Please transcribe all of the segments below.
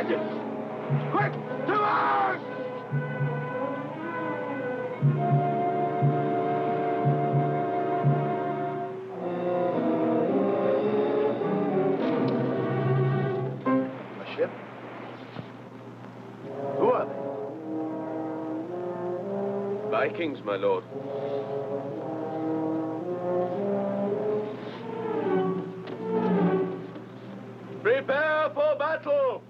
engines! Quick, to arms! A ship? Who are they? Vikings, my lord. Prepare for battle!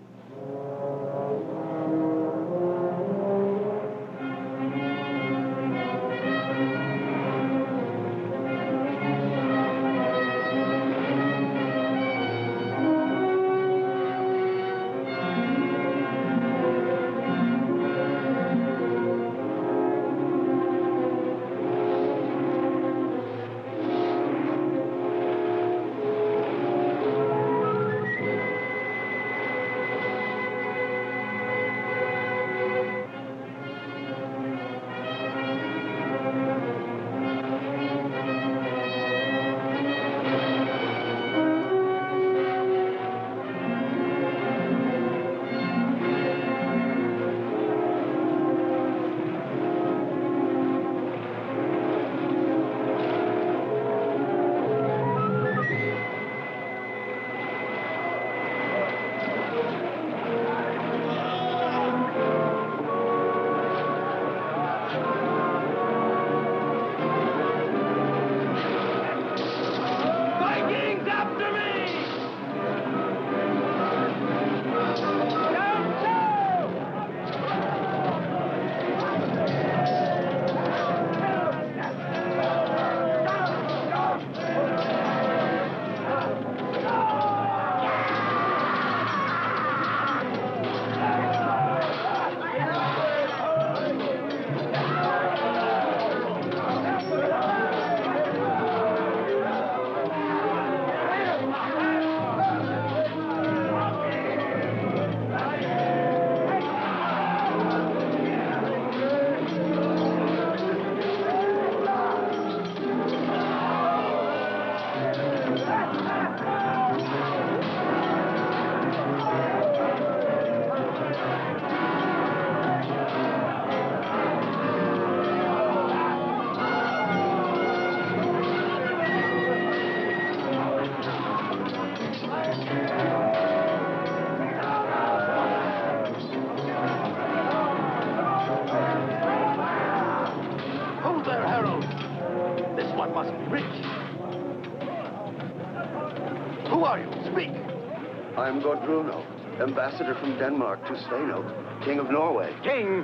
Ambassador from Denmark to Sveno, King of Norway. King?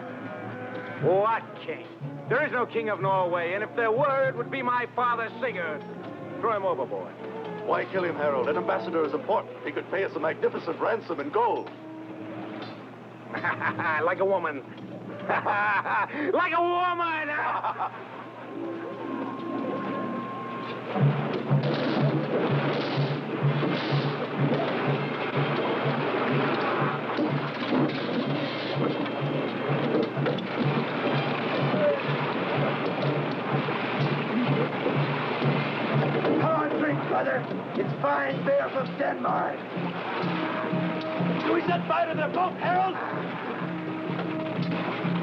What king? There is no king of Norway, and if there were, it would be my father, Sigurd. Throw him overboard. Why kill him, Harald? An ambassador is important. He could pay us a magnificent ransom in gold. Like a woman. Like a woman! Brother, it's fine beer from Denmark. Do we set fire to their boat, Harald?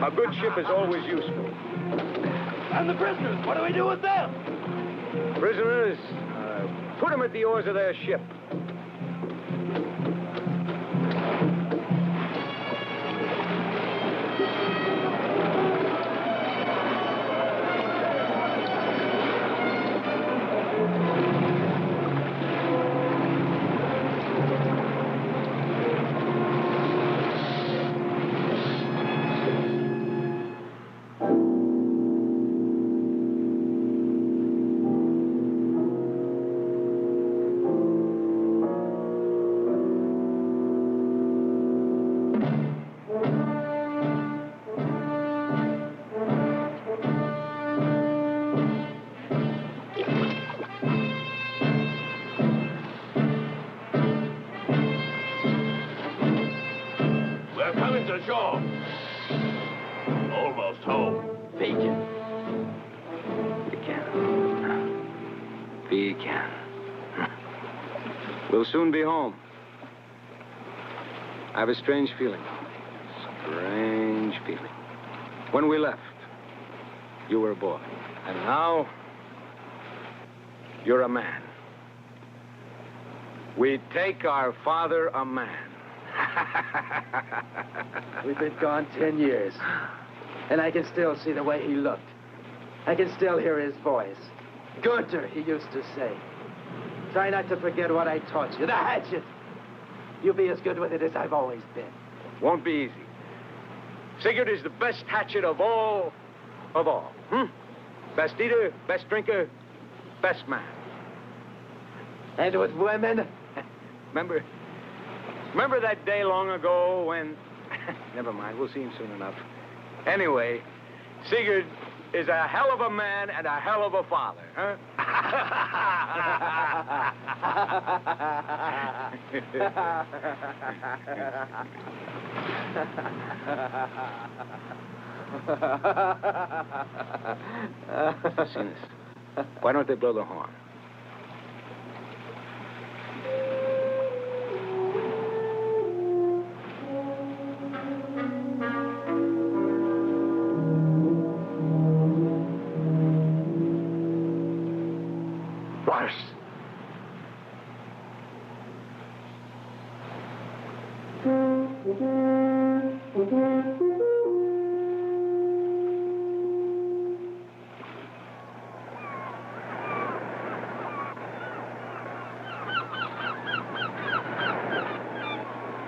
A good ship is always useful. And the prisoners, what do we do with them? Prisoners, put them at the oars of their ship. Almost home. Bacon. Viking. We'll soon be home. I have a strange feeling. Strange feeling. When we left, you were a boy. And now, you're a man. We take our father a man. We've been gone 10 years. And I can still see the way he looked. I can still hear his voice. Guntar, he used to say. Try not to forget what I taught you. The hatchet. You'll be as good with it as I've always been. Won't be easy. Sigurd is the best hatchet of all. Best eater, best drinker, best man. And with women? Remember that day long ago when... Never mind, we'll see him soon enough. Anyway, Sigurd is a hell of a man and a hell of a father, huh? Why don't they blow the horn?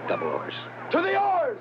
Double oars. To the oars!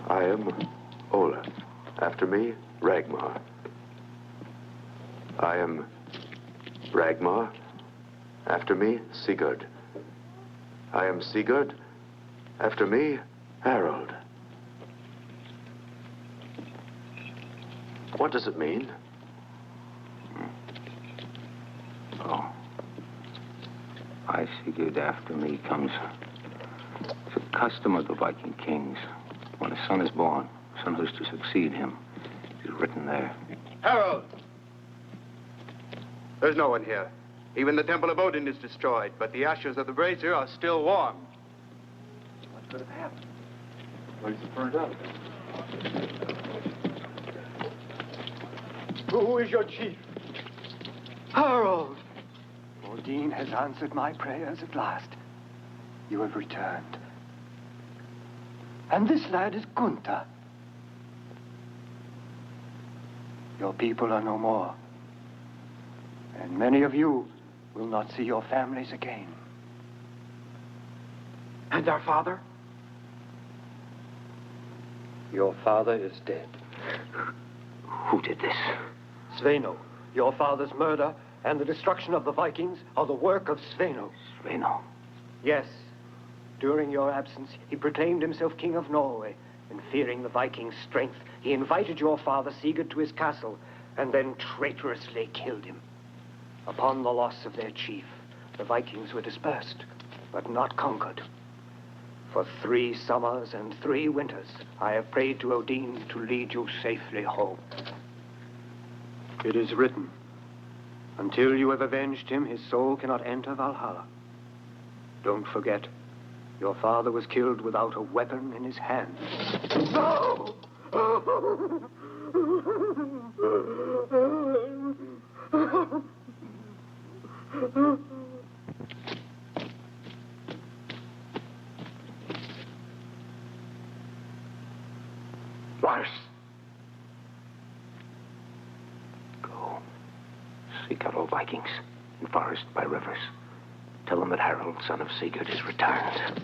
I am Olaf. After me, Ragnar. I am Ragnar. After me, Sigurd. I am Sigurd. After me, Harald. What does it mean? Oh. I, Sigurd, after me comes... It's a custom of the Viking kings. When a son is born, a son who's to succeed him is written there. Harald! There's no one here. Even the Temple of Odin is destroyed, but the ashes of the brazier are still warm. What could have happened? The place is burned out. Who is your chief? Harald! Odin has answered my prayers at last. You have returned. And this lad is Guntar. Your people are no more. And many of you will not see your families again. And our father? Your father is dead. Who did this? Sveno. Your father's murder and the destruction of the Vikings are the work of Sveno. Sveno. Yes. During your absence, he proclaimed himself king of Norway, and fearing the Vikings' strength, he invited your father Sigurd to his castle, and then traitorously killed him. Upon the loss of their chief, the Vikings were dispersed, but not conquered. For 3 summers and 3 winters, I have prayed to Odin to lead you safely home. It is written, until you have avenged him, his soul cannot enter Valhalla. Don't forget, your father was killed without a weapon in his hand. No! Lars! Go. Seek out all Vikings in forest by rivers. Tell them that Harald, son of Sigurd, is returned.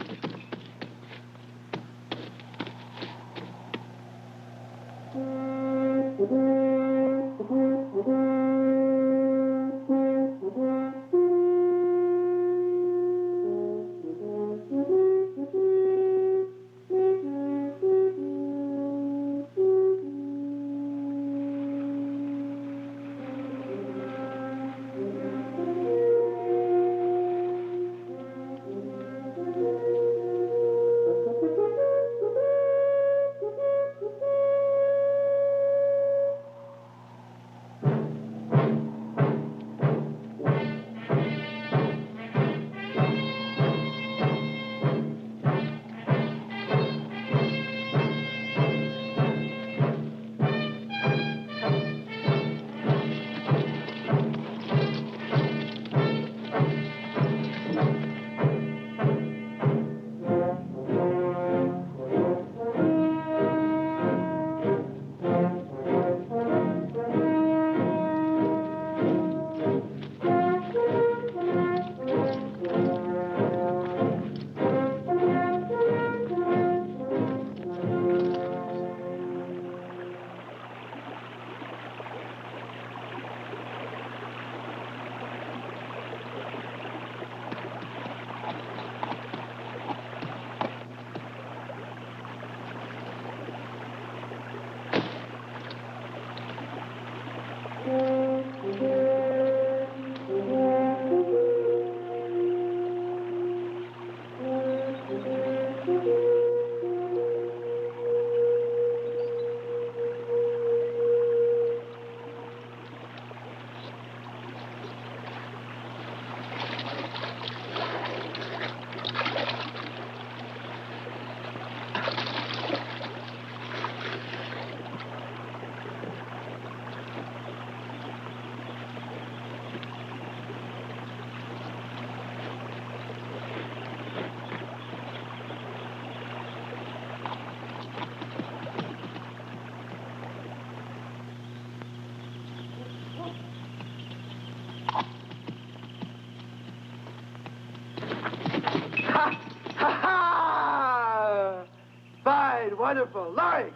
Wonderful. Larry!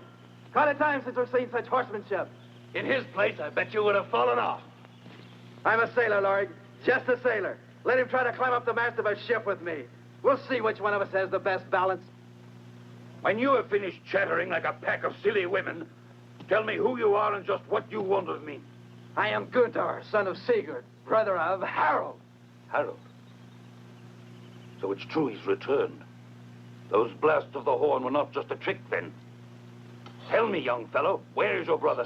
Quite a time since we've seen such horsemanship. In his place, I bet you would have fallen off. I'm a sailor, Larry. Just a sailor. Let him try to climb up the mast of a ship with me. We'll see which one of us has the best balance. When you have finished chattering like a pack of silly women, tell me who you are and just what you want of me. I am Guntar, son of Sigurd, brother of Harald. Harald? So it's true he's returned. Those blasts of the horn were not just a trick, then. Tell me, young fellow, where is your brother?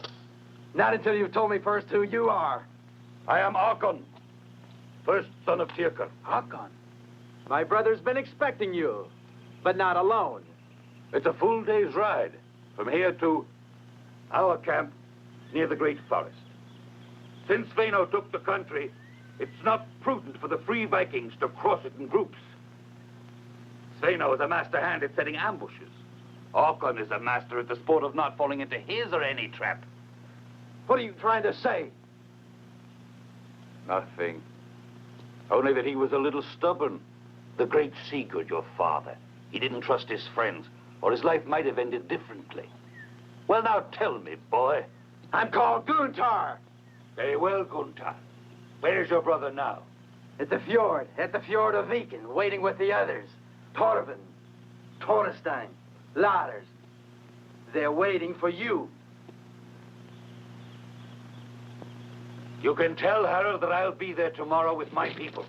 Not until you've told me first who you are. I am Hakon, first son of Tyrker. Hakon? My brother's been expecting you, but not alone. It's a full day's ride from here to our camp near the great forest. Since Sveno took the country, it's not prudent for the free Vikings to cross it in groups. Sveno is a master hand at setting ambushes. Hakon is a master at the sport of not falling into his or any trap. What are you trying to say? Nothing. Only that he was a little stubborn. The great Sigurd, your father. He didn't trust his friends, or his life might have ended differently. Well, now tell me, boy. I'm called Guntar. Very well, Guntar. Where's your brother now? At the fjord of Viking, waiting with the others. Purdom, Torstein, Ladders. They're waiting for you. You can tell Harald that I'll be there tomorrow with my people.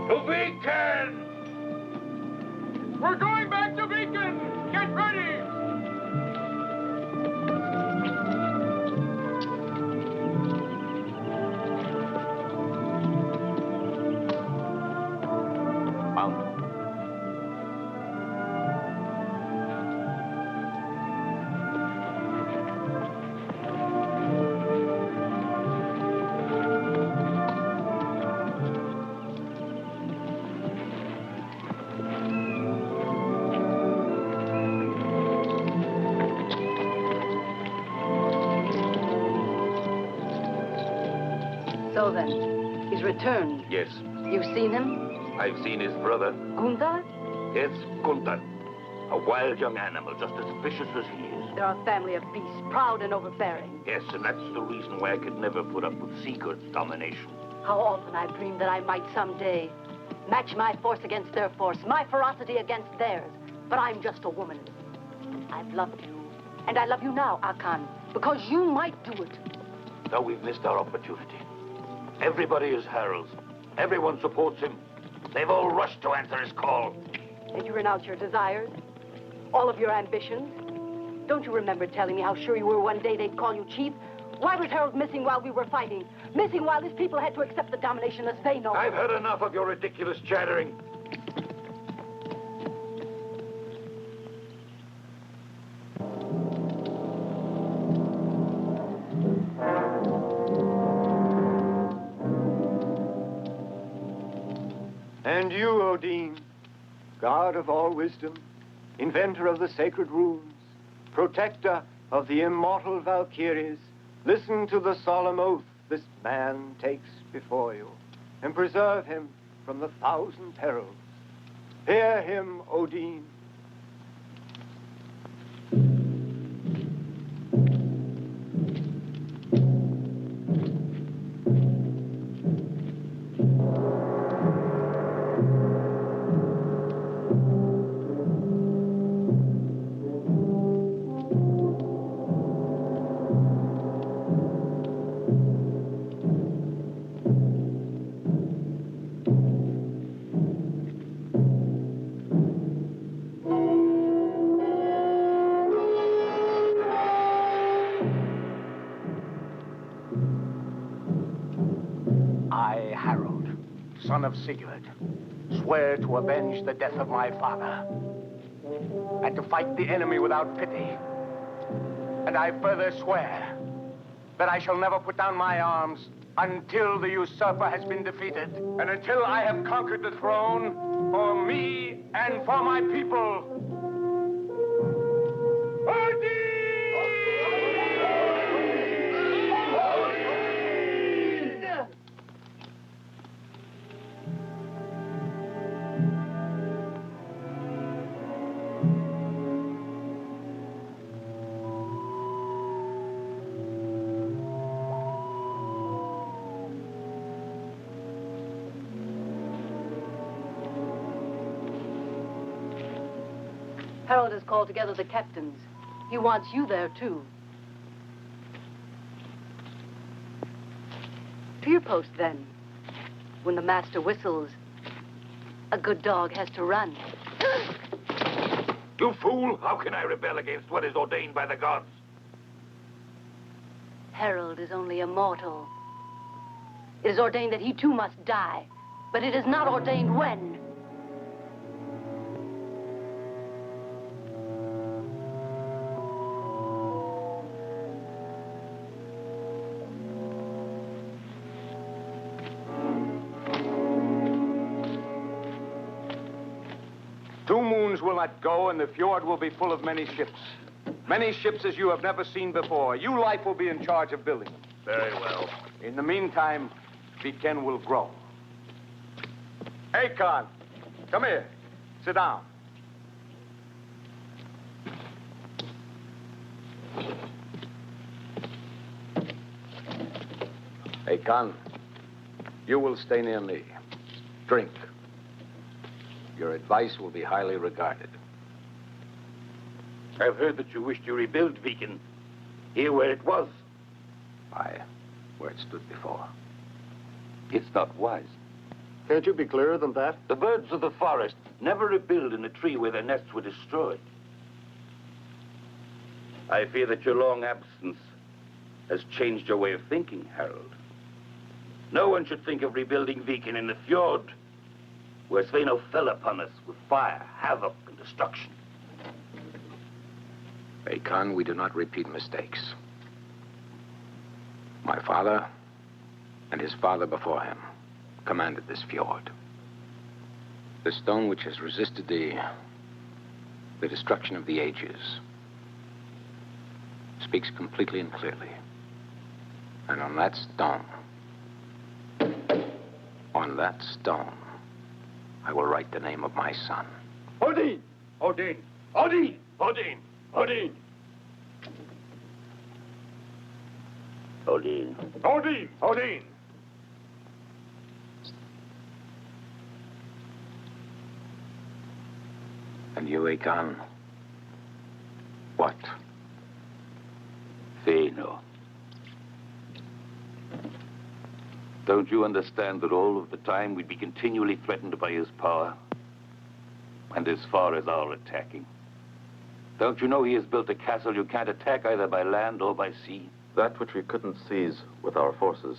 To Viking! We're going back to Viking! Get ready! Mount. So then, he's returned. Yes. You've seen him? I've seen his brother. Guntar? Yes, Guntar. A wild young animal, just as vicious as he is. They're a family of beasts, proud and overbearing. Yes, and that's the reason why I could never put up with Sigurd's domination. How often I've dreamed that I might someday match my force against their force, my ferocity against theirs. But I'm just a woman. I've loved you, and I love you now, Akan, because you might do it. Now we've missed our opportunity. Everybody is Harald's. Everyone supports him. They've all rushed to answer his call. Did you renounce your desires? All of your ambitions? Don't you remember telling me how sure you were one day they'd call you chief? Why was Harald missing while we were fighting? Missing while his people had to accept the domination of Sveno? I've heard enough of your ridiculous chattering. And you, Odin, god of all wisdom, inventor of the sacred runes, protector of the immortal Valkyries, listen to the solemn oath this man takes before you, and preserve him from the 1,000 perils. Hear him, Odin. I, Harald, son of Sigurd, swear to avenge the death of my father and to fight the enemy without pity. And I further swear that I shall never put down my arms until the usurper has been defeated and until I have conquered the throne for me and for my people. Harald has called together the captains. He wants you there, too. To your post, then. When the master whistles, a good dog has to run. You fool! How can I rebel against what is ordained by the gods? Harald is only a mortal. It is ordained that he too must die, but it is not ordained when. Will not go, and the fjord will be full of many ships. Many ships as you have never seen before. You, life, will be in charge of building them. Very well. In the meantime, Viking will grow. Hey, Khan, come here. Sit down. Hey, Khan, you will stay near me. Drink. Your advice will be highly regarded. I've heard that you wish to rebuild Viking here where it was. Aye, where it stood before. It's not wise. Can't you be clearer than that? The birds of the forest never rebuild in a tree where their nests were destroyed. I fear that your long absence has changed your way of thinking, Harald. No one should think of rebuilding Viking in the fjord, where Sveno fell upon us with fire, havoc, and destruction. Khan, we do not repeat mistakes. My father and his father before him commanded this fjord. The stone which has resisted the destruction of the ages speaks completely and clearly. And on that stone, I will write the name of my son. Odin! Odin! Odin! Odin! Odin! Odin. Odin! Odin! And you, Akan, what? Sveno. Don't you understand that all of the time we'd be continually threatened by his power? And as far as our attacking? Don't you know he has built a castle you can't attack either by land or by sea? That which we couldn't seize with our forces,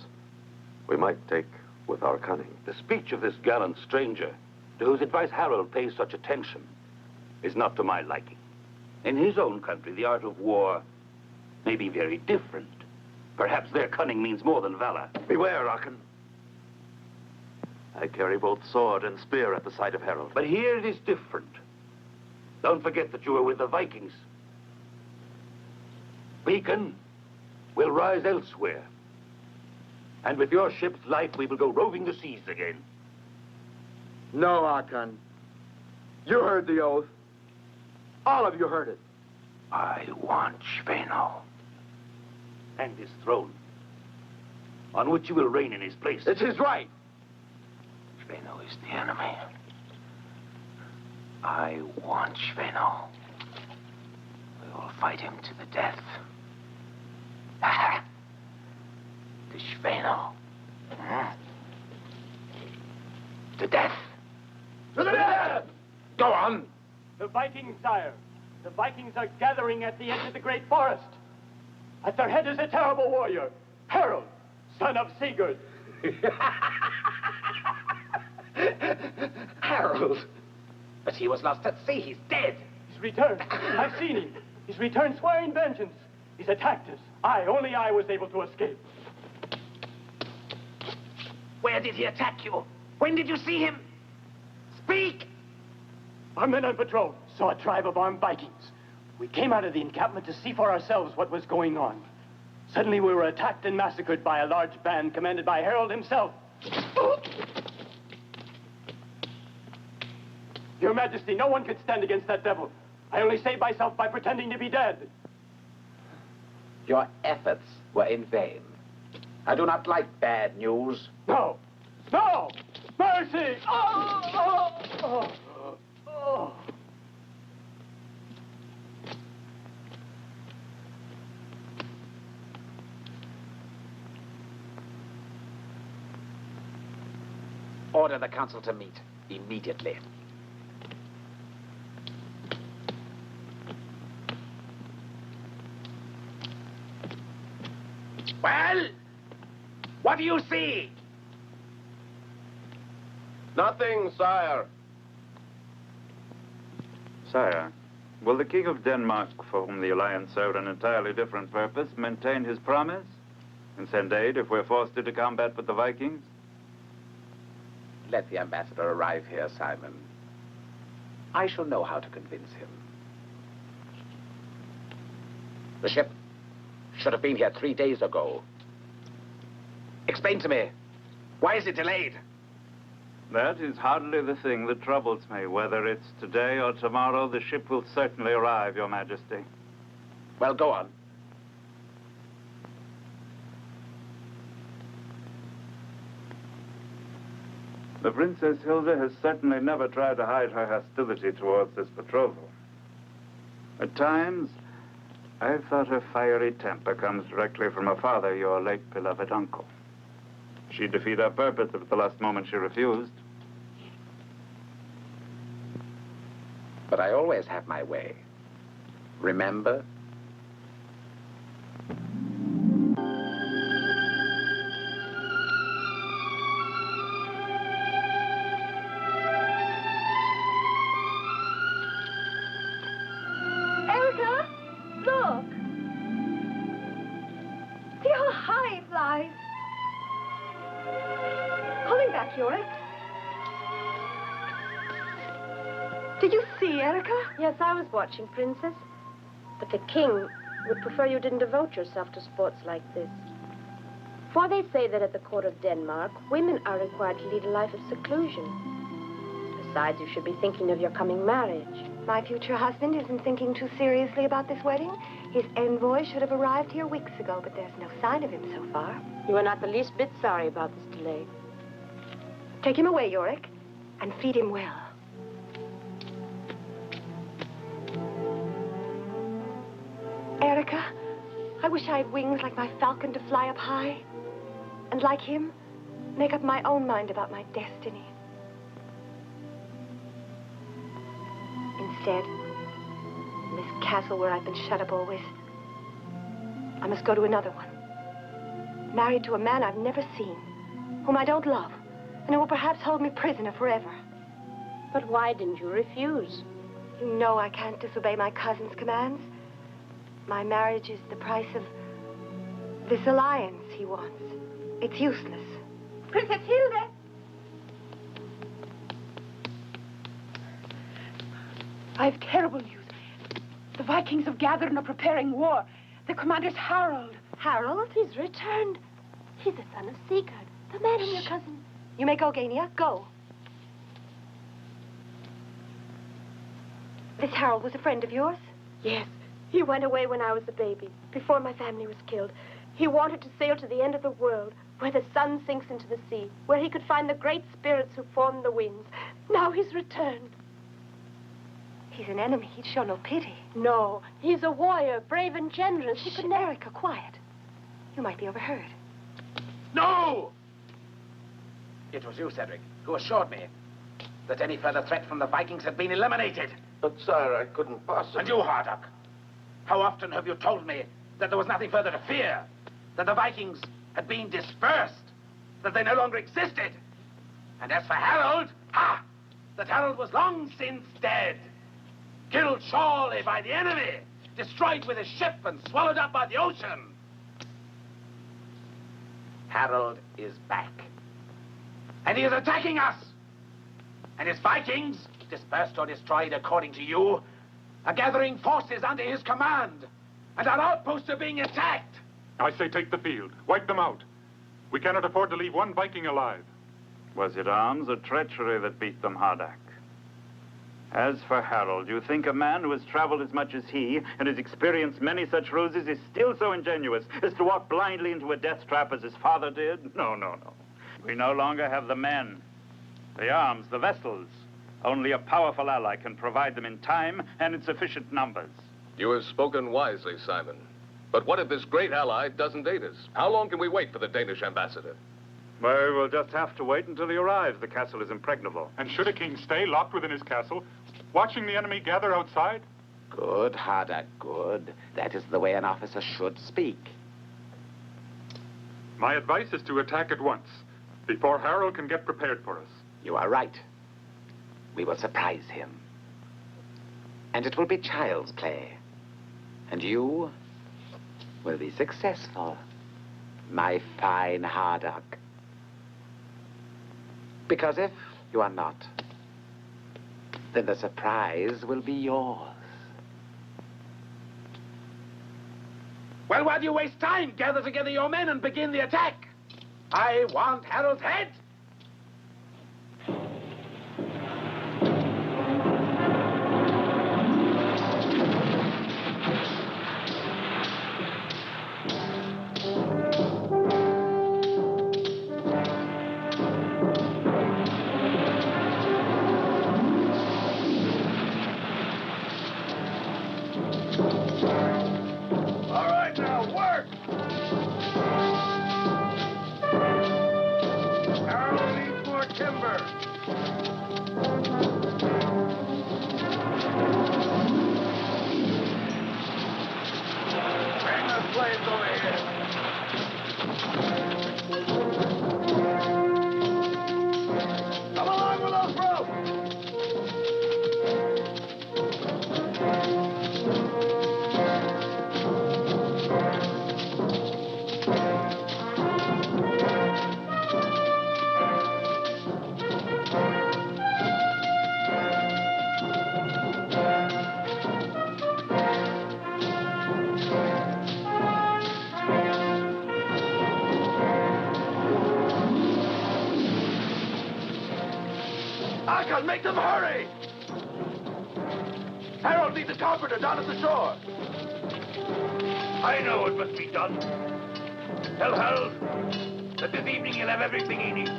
we might take with our cunning. The speech of this gallant stranger, to whose advice Harald pays such attention, is not to my liking. In his own country, the art of war may be very different. Perhaps their cunning means more than valor. Beware, Akan. I carry both sword and spear at the side of Harald. But here it is different. Don't forget that you were with the Vikings. Viking will rise elsewhere. And with your ship's life, we will go roving the seas again. No, Akan. You heard the oath. All of you heard it. I want Sveno. And his throne, on which you will reign in his place. It's his right. Sveno is the enemy. I want Sveno. We will fight him to the death. To Sveno. To death. To the death! Go on. The Vikings, sire. The Vikings are gathering at the edge of the great forest. At their head is a terrible warrior, Harald, son of Sigurd. Harald. But he was lost at sea. He's dead. He's returned. I've seen him. He's returned swearing vengeance. He's attacked us. Only I was able to escape. Where did he attack you? When did you see him? Speak! Our men on patrol saw a tribe of armed Vikings. We came out of the encampment to see for ourselves what was going on. Suddenly we were attacked and massacred by a large band commanded by Harald himself. Your Majesty, no one could stand against that devil. I only saved myself by pretending to be dead. Your efforts were in vain. I do not like bad news. No! No! Mercy! Oh! Oh! Oh! Oh! order the council to meet immediately. Well, what do you see? Nothing, sire. Sire, will the King of Denmark, for whom the alliance served an entirely different purpose, maintain his promise and send aid if we're forced into combat with the Vikings? Let the ambassador arrive here, Simon. I shall know how to convince him. The ship should have been here 3 days ago. Explain to me, why is it delayed? That is hardly the thing that troubles me. Whether it's today or tomorrow, the ship will certainly arrive, Your Majesty. Well, go on. The Princess Hilde has certainly never tried to hide her hostility towards this betrothal. At times, I've thought her fiery temper comes directly from her father, your late beloved uncle. She'd defeat her purpose if at the last moment she refused. But I always have my way. Remember? Elga, look. See how high it flies. Calling back, Yorick. Did you see, Erica? Yes, I was watching, Princess. But the king would prefer you didn't devote yourself to sports like this. For they say that at the court of Denmark, women are required to lead a life of seclusion. Besides, you should be thinking of your coming marriage. My future husband isn't thinking too seriously about this wedding. His envoy should have arrived here weeks ago, but there's no sign of him so far. You are not the least bit sorry about this delay. Take him away, Yorick, and feed him well. Erica, I wish I had wings like my falcon to fly up high. And like him, make up my own mind about my destiny. Instead, in this castle where I've been shut up always, I must go to another one. Married to a man I've never seen, whom I don't love, and who will perhaps hold me prisoner forever. But why didn't you refuse? You know I can't disobey my cousin's commands. My marriage is the price of this alliance he wants. It's useless. Princess Hilde! I have terrible news. The Vikings have gathered and are preparing war. The commander's Harald. Harald? He's returned. He's the son of Sigurd, the man and your cousin. You may go, Gania. Go. This Harald was a friend of yours? Yes. He went away when I was a baby, before my family was killed. He wanted to sail to the end of the world, where the sun sinks into the sea, where he could find the great spirits who form the winds. Now he's returned. He's an enemy. He'd show no pity. No, he's a warrior, brave and generous. He could... Erica, quiet. You might be overheard. No! It was you, Cedric, who assured me that any further threat from the Vikings had been eliminated. But, sire, I couldn't possibly... And you, Hardock, how often have you told me that there was nothing further to fear? That the Vikings had been dispersed? That they no longer existed? And as for Harald, that Harald was long since dead. Killed surely by the enemy. Destroyed with his ship and swallowed up by the ocean. Harald is back. And he is attacking us. And his Vikings, dispersed or destroyed according to you, are gathering forces under his command. And our outposts are being attacked. I say take the field. Wipe them out. We cannot afford to leave one Viking alive. Was it arms or treachery that beat them, Hardock? As for Harald, you think a man who has traveled as much as he and has experienced many such ruses is still so ingenuous as to walk blindly into a death trap as his father did? No, no, no. We no longer have the men, the arms, the vessels. Only a powerful ally can provide them in time and in sufficient numbers. You have spoken wisely, Simon. But what if this great ally doesn't aid us? How long can we wait for the Danish ambassador? Well, we'll just have to wait until he arrives. The castle is impregnable. And should a king stay locked within his castle, watching the enemy gather outside? Good, Harald, good. That is the way an officer should speak. My advice is to attack at once, before Harald can get prepared for us. You are right. We will surprise him. And it will be child's play. And you will be successful, my fine Harald. Because if you are not, then the surprise will be yours. Well, why do you waste time? Gather together your men and begin the attack. I want Harald's head. Make them hurry! Harald needs a carpenter down at the shore. I know what must be done. Tell Harald that this evening he'll have everything he needs.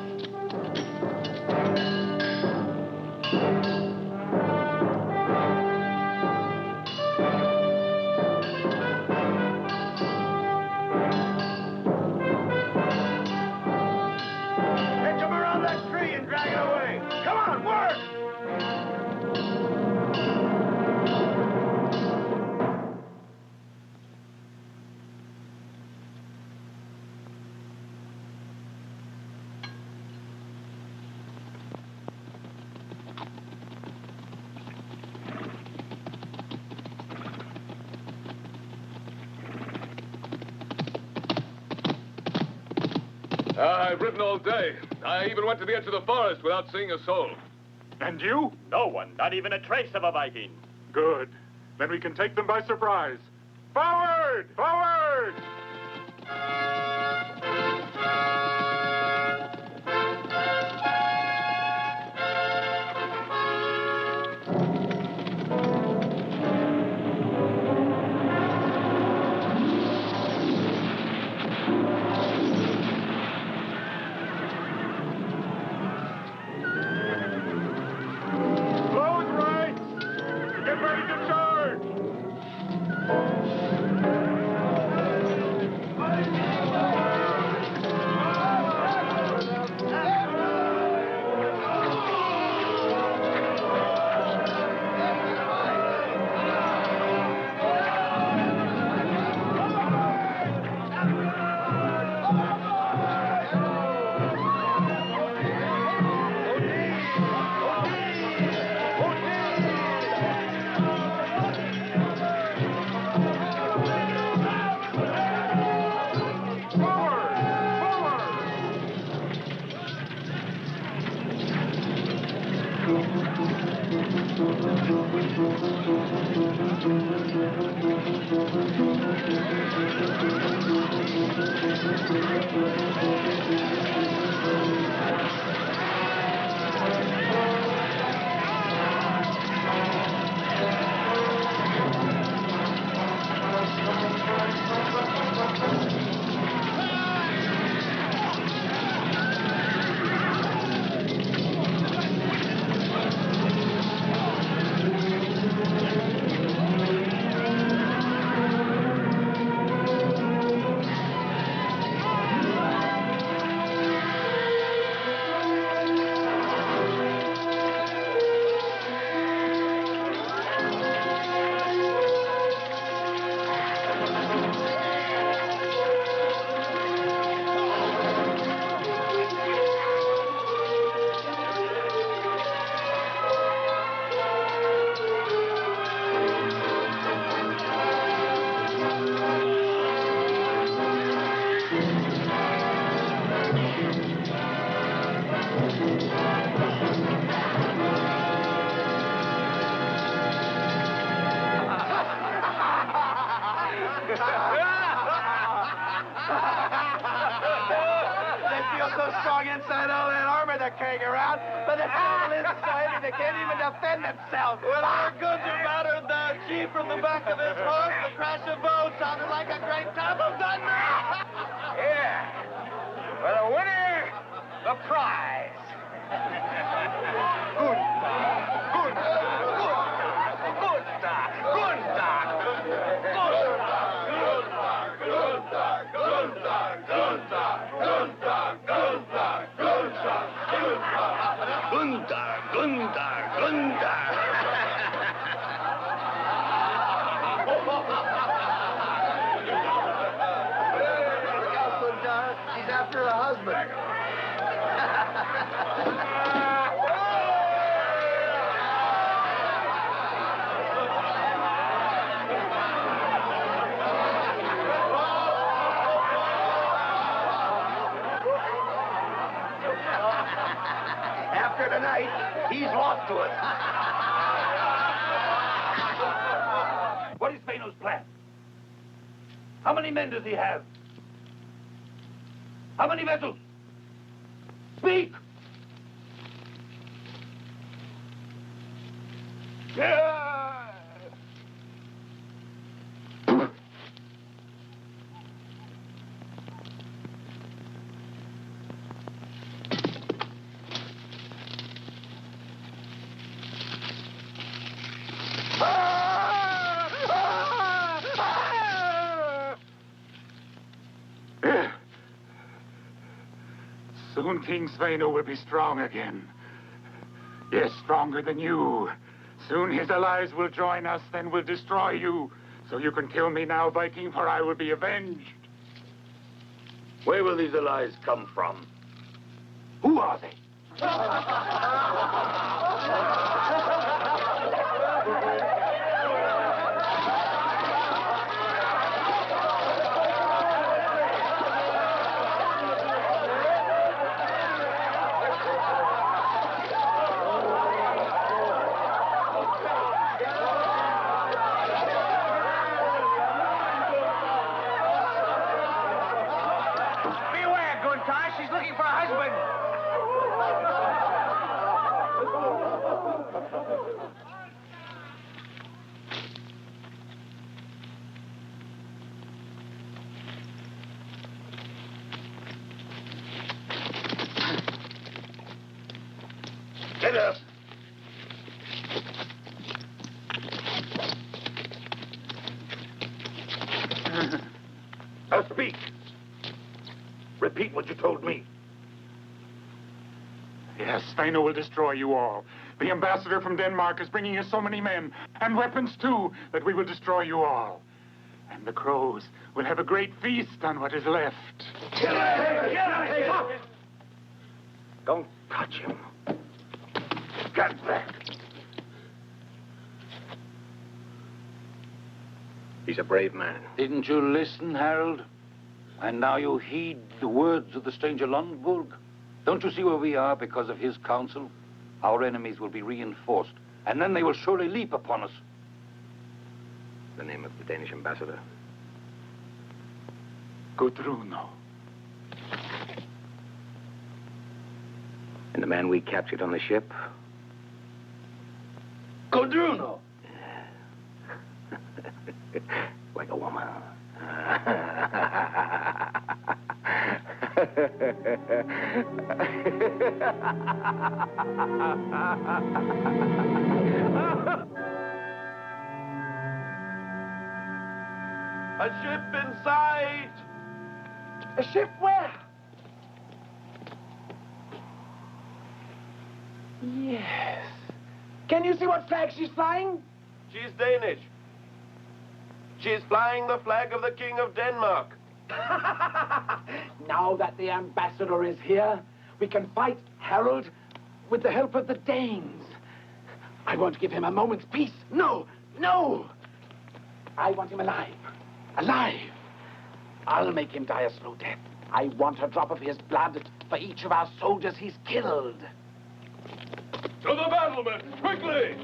Hitch him around that tree and drag it away. Come on, work! I've ridden all day. I even went to the edge of the forest without seeing a soul. And you? No one, not even a trace of a Viking. Good. Then we can take them by surprise. Forward! Forward! so strong inside all that armor they're carrying around, but the saddle isn't so heavy they can't even defend themselves. When our Guntar battered the chief from the back of his horse, the crash of bones sounded like a great clap of thunder. Here. For the winner, the prize. He's after a husband. After tonight, he's lost to us. What is Sveno's plan? How many men does he have? How many vessels? Speak! Soon King Sveno will be strong again. Yes, stronger than you. Soon his allies will join us, then we'll destroy you. So you can kill me now, Viking, for I will be avenged. Where will these allies come from? Who are they? Beware, Guntar. She's looking for a husband. Get up! Now speak. Repeat what you told me. Yes, Sveno will destroy you all. The ambassador from Denmark is bringing us so many men, and weapons too, that we will destroy you all. And the crows will have a great feast on what is left. Kill him! Don't touch him. Stand back. He's a brave man. Didn't you listen, Harald? And now you heed the words of the stranger Lundborg? Don't you see where we are because of his counsel? Our enemies will be reinforced, and then they will surely leap upon us. The name of the Danish ambassador? Gudruno. And the man we captured on the ship? Gudruno. Like a woman. A ship in sight! A ship where? Yes. Can you see what flag she's flying? She's Danish. She's flying the flag of the King of Denmark. Now that the ambassador is here, we can fight Harald with the help of the Danes. I won't give him a moment's peace. No, no! I want him alive. Alive! I'll make him die a slow death. I want a drop of his blood for each of our soldiers he's killed. To the battlement, quickly!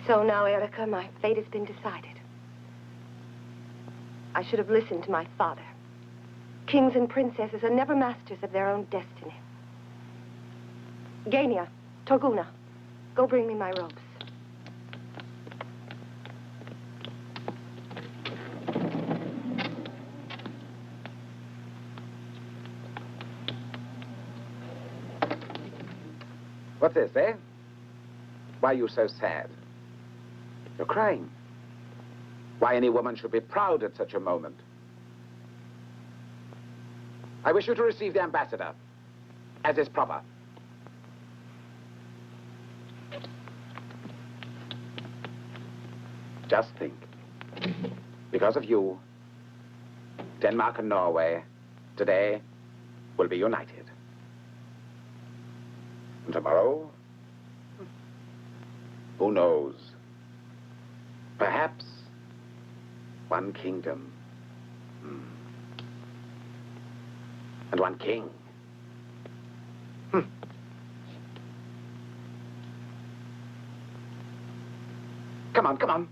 So now, Erica, my fate has been decided. I should have listened to my father. Kings and princesses are never masters of their own destiny. Gania, Torguna, go bring me my robes. What's this, eh? Why are you so sad? You're crying. Why any woman should be proud at such a moment. I wish you to receive the ambassador, as is proper. Just think. Because of you, Denmark and Norway, today, will be united. And tomorrow, who knows? Perhaps one kingdom. And one king. Come on, come on.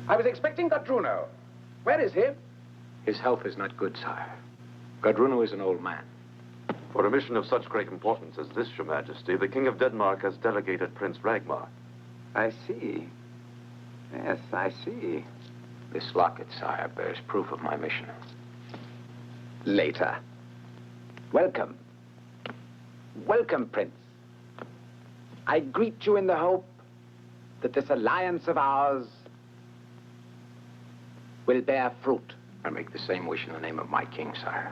I was expecting Gudruno. Where is he? His health is not good, sire. Gudruno is an old man. For a mission of such great importance as this, Your Majesty, the King of Denmark has delegated Prince Ragnar. I see. Yes, I see. This locket, sire, bears proof of my mission. Later. Welcome. Welcome, Prince. I greet you in the hope that this alliance of ours will bear fruit. I make the same wish in the name of my king, sire.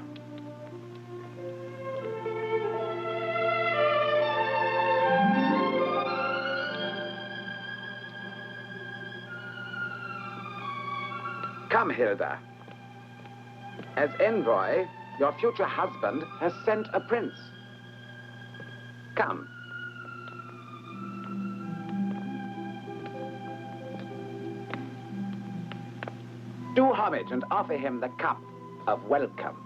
Come, Hilde. As envoy, your future husband has sent a prince. Come. Do homage and offer him the cup of welcome.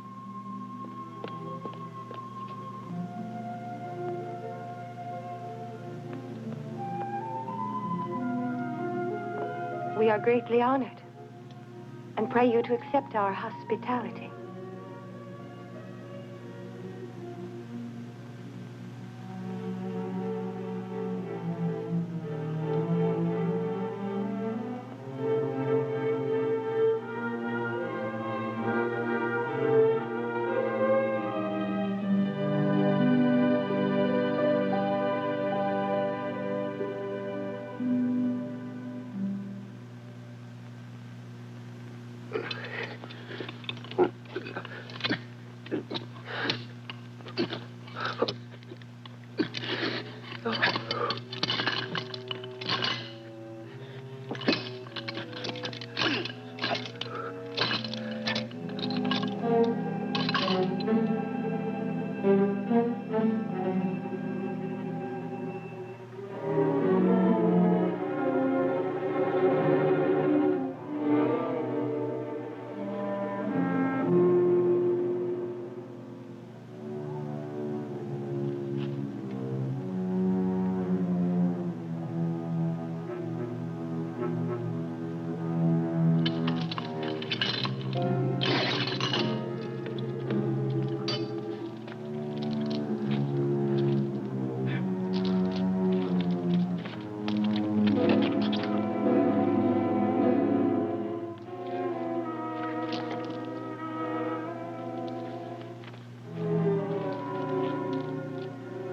We are greatly honored and pray you to accept our hospitality.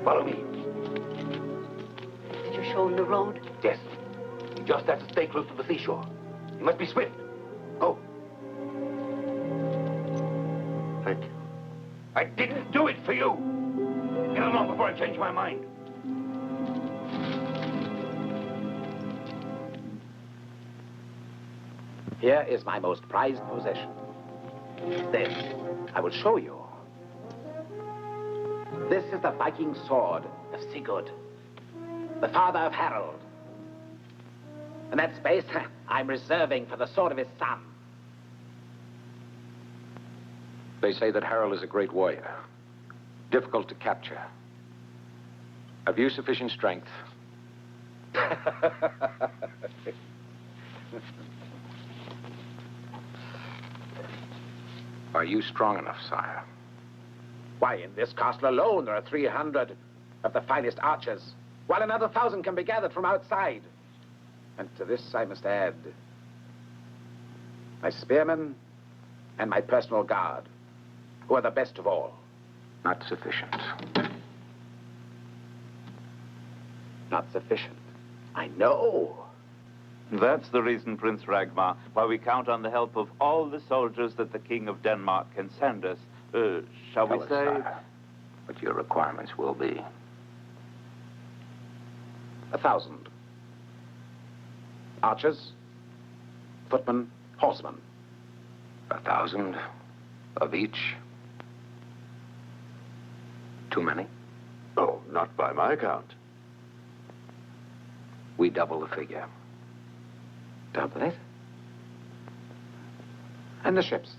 Follow me. Did you show him the road? Yes. He just has to stay close to the seashore. He must be swift. Go. Thank you. I didn't do it for you. Get along before I change my mind. Here is my most prized possession. This, I will show you. This is the Viking sword of Sigurd, the father of Harald. And that space I'm reserving for the sword of his son. They say that Harald is a great warrior, difficult to capture. Have you sufficient strength? Are you strong enough, sire? Why, in this castle alone, there are 300 of the finest archers, while another 1,000 can be gathered from outside. And to this I must add my spearmen and my personal guard, who are the best of all. Not sufficient. Not sufficient. I know. That's the reason, Prince Ragmar, why we count on the help of all the soldiers that the King of Denmark can send us. Shall we say? Sire, what your requirements will be. 1,000. Archers, footmen, horsemen. 1,000 of each. Too many? Oh, not by my count. We double the figure. Double it? And the ships?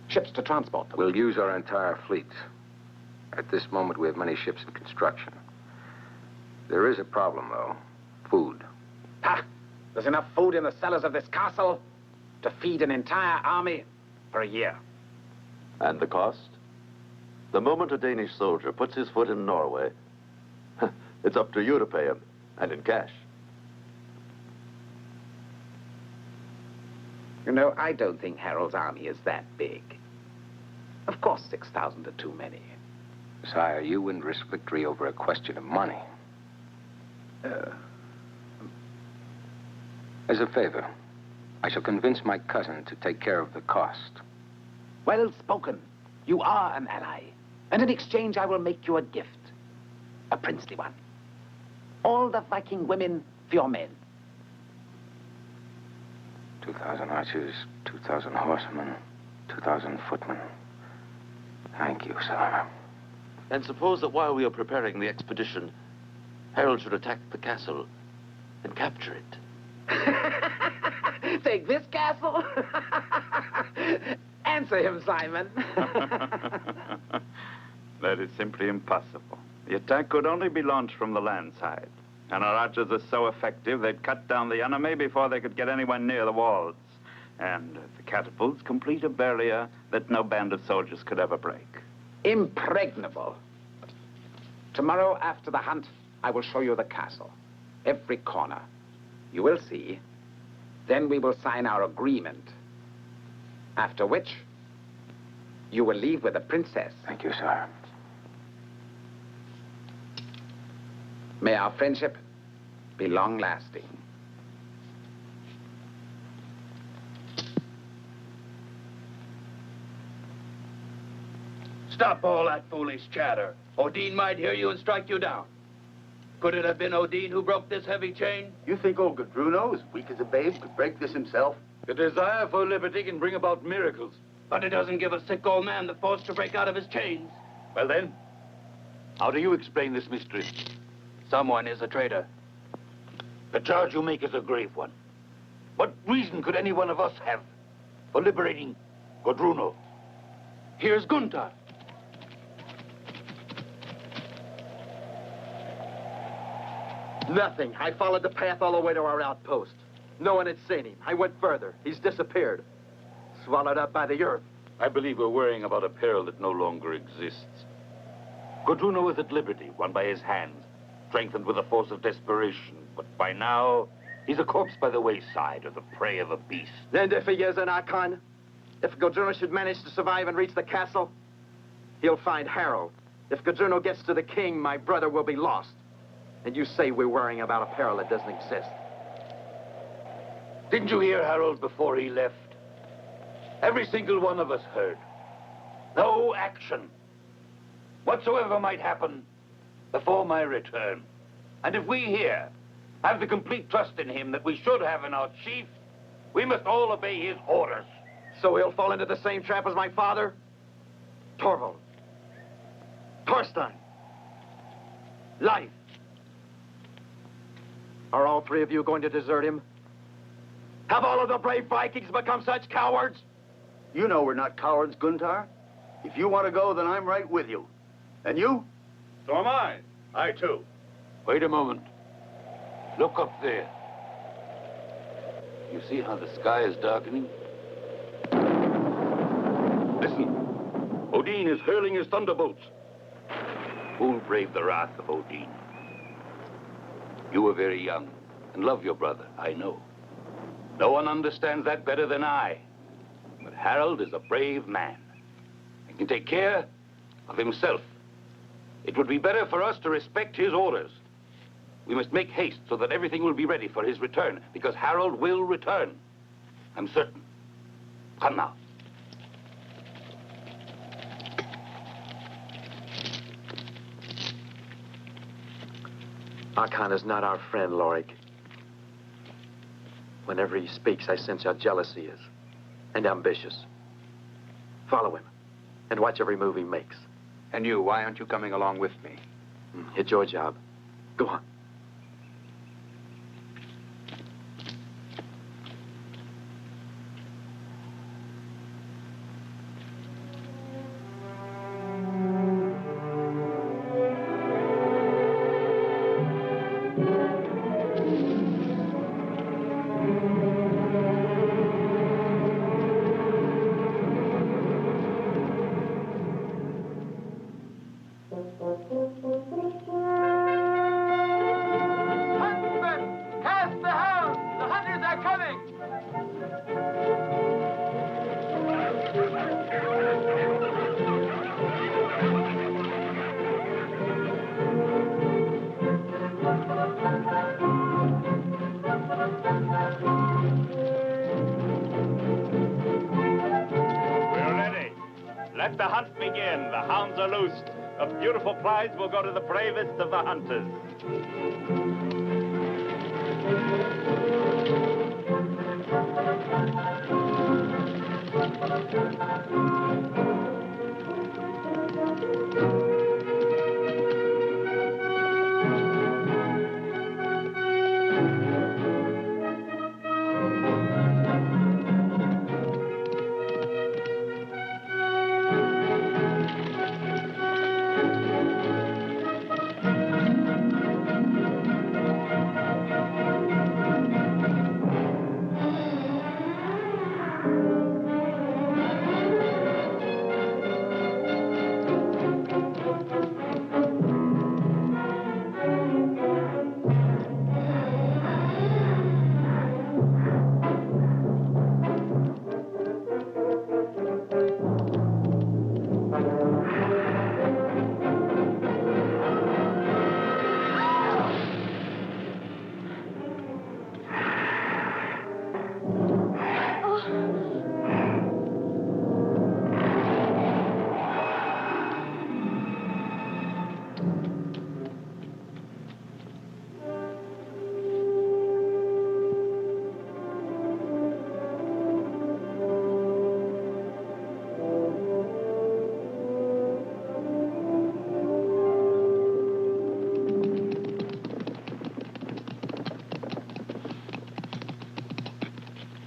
Ships to transport them? We'll use our entire fleet. At this moment, we have many ships in construction. There is a problem, though. Food. Ha! There's enough food in the cellars of this castle to feed an entire army for a year. And the cost? The moment a Danish soldier puts his foot in Norway, it's up to you to pay him, and in cash. You know, I don't think Harald's army is that big. Of course, 6,000 are too many. Sire, you wouldn't risk victory over a question of money. As a favor, I shall convince my cousin to take care of the cost. Well spoken. You are an ally. And in exchange, I will make you a gift. A princely one. All the Viking women for your men. 2,000 archers, 2,000 horsemen, 2,000 footmen. Thank you, sire. And suppose that while we are preparing the expedition, Harald should attack the castle and capture it. Take this castle? Answer him, Simon. That is simply impossible. The attack could only be launched from the land side. And our archers are so effective, they'd cut down the enemy before they could get anyone near the walls. And the catapults complete a barrier that no band of soldiers could ever break. Impregnable. Tomorrow, after the hunt, I will show you the castle. Every corner. You will see. Then we will sign our agreement. After which, you will leave with the princess. Thank you, sire. May our friendship be long-lasting. Stop all that foolish chatter. Odin might hear you and strike you down. Could it have been Odin who broke this heavy chain? You think old Gudruno, as weak as a babe, could break this himself? The desire for liberty can bring about miracles. But it doesn't give a sick old man the force to break out of his chains. Well then, how do you explain this mystery? Someone is a traitor. The charge you make is a grave one. What reason could any one of us have for liberating Gudruno? Here's Guntar. Nothing. I followed the path all the way to our outpost. No one had seen him. I went further. He's disappeared. Swallowed up by the earth. I believe we're worrying about a peril that no longer exists. Gudruno is at liberty, won by his hands, strengthened with a force of desperation. But by now, he's a corpse by the wayside, or the prey of a beast. And if he is an Archon, if Gudruno should manage to survive and reach the castle, he'll find Harald. If Gudruno gets to the king, my brother will be lost. And you say we're worrying about a peril that doesn't exist. Didn't you hear Harald before he left? Every single one of us heard. No action, whatsoever might happen, before my return. And if we here have the complete trust in him that we should have in our chief, We must all obey his orders. So he'll fall into the same trap as my father? Torvald. Thorstein. Leif. Are all three of you going to desert him? Have all of the brave Vikings become such cowards? You know we're not cowards, Guntar. If you want to go, then I'm right with you. And you? So am I. I too. Wait a moment. Look up there. You see how the sky is darkening? Listen. Odin is hurling his thunderbolts. Who'll brave the wrath of Odin? You were very young and love your brother, I know. No one understands that better than I. But Harald is a brave man and can take care of himself. It would be better for us to respect his orders. We must make haste so that everything will be ready for his return, because Harald will return. I'm certain. Come now. Hakon is not our friend, Lorik. Whenever he speaks, I sense how jealous he is, and ambitious. Follow him, and watch every move he makes. And you, why aren't you coming along with me? It's your job. Go on. Let the hunt begin. The hounds are loosed. A beautiful prize will go to the bravest of the hunters.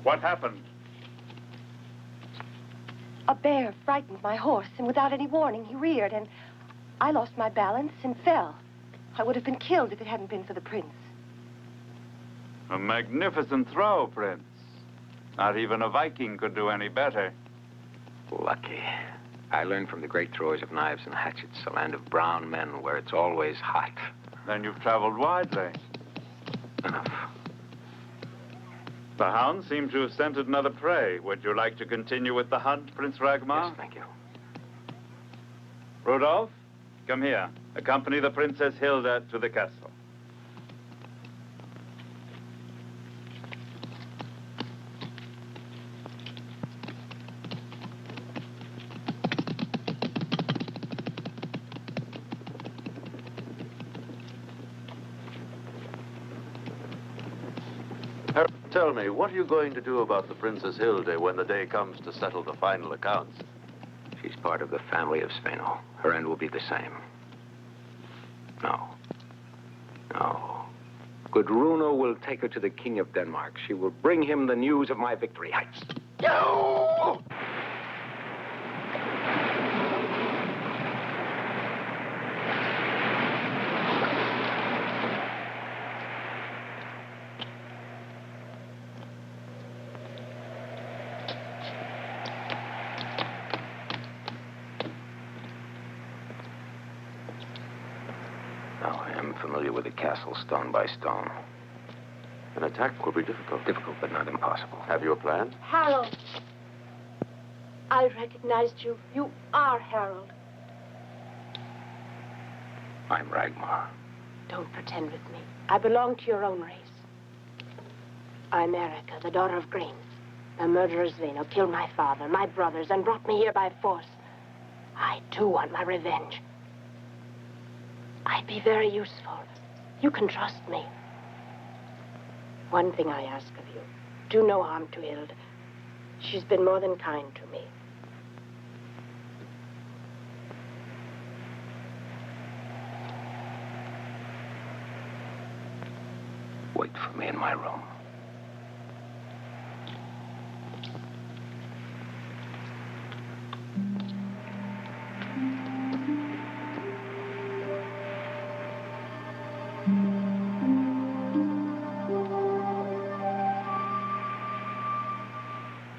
What happened? A bear frightened my horse, and without any warning, he reared, and I lost my balance and fell. I would have been killed if it hadn't been for the prince. A magnificent throw, Prince. Not even a Viking could do any better. Lucky. I learned from the great throwers of knives and hatchets, a land of brown men where it's always hot. Then you've traveled widely. Enough. The hounds seem to have scented another prey. Would you like to continue with the hunt, Prince Ragnar? Yes, thank you. Rudolph, come here. Accompany the Princess Hilde to the castle. Harald, tell me, what are you going to do about the Princess Hilde when the day comes to settle the final accounts? She's part of the family of Sveno. Her end will be the same. No. No. Gudruna will take her to the King of Denmark. She will bring him the news of my victory. No! Familiar with the castle stone by stone. An attack will be difficult. Difficult, but not impossible. Have you a plan? Harold. I recognized you. You are Harold. I'm Ragnar. Don't pretend with me. I belong to your own race. I'm Erica, the daughter of Grain. The murderer Sveno killed my father, my brothers, and brought me here by force. I, too, want my revenge. I'd be very useful. You can trust me. One thing I ask of you. Do no harm to Hilde. She's been more than kind to me. Wait for me in my room.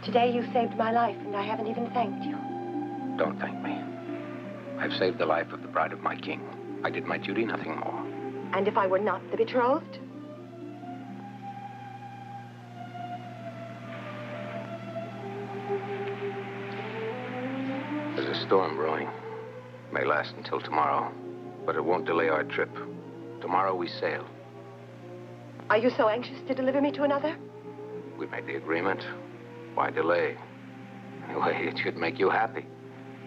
Today you saved my life, and I haven't even thanked you. Don't thank me. I've saved the life of the bride of my king. I did my duty, nothing more. And if I were not the betrothed? There's a storm brewing. May last until tomorrow, but it won't delay our trip. Tomorrow we sail. Are you so anxious to deliver me to another? We made the agreement. Why delay? Anyway, it should make you happy.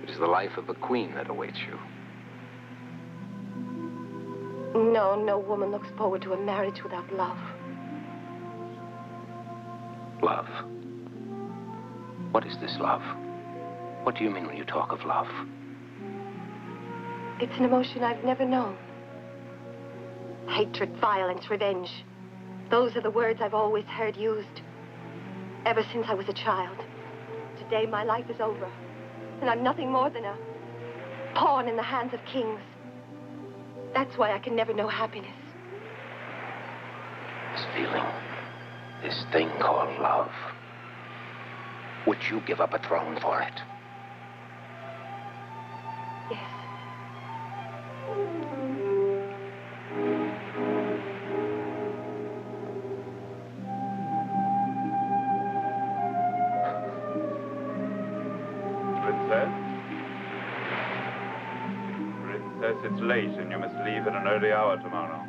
It is the life of a queen that awaits you. No, no woman looks forward to a marriage without love. Love? What is this love? What do you mean when you talk of love? It's an emotion I've never known. Hatred, violence, revenge. Those are the words I've always heard used. Ever since I was a child. Today, my life is over. And I'm nothing more than a pawn in the hands of kings. That's why I can never know happiness. This feeling, this thing called love. Would you give up a throne for it? Yes. Princess, it's late and you must leave at an early hour tomorrow.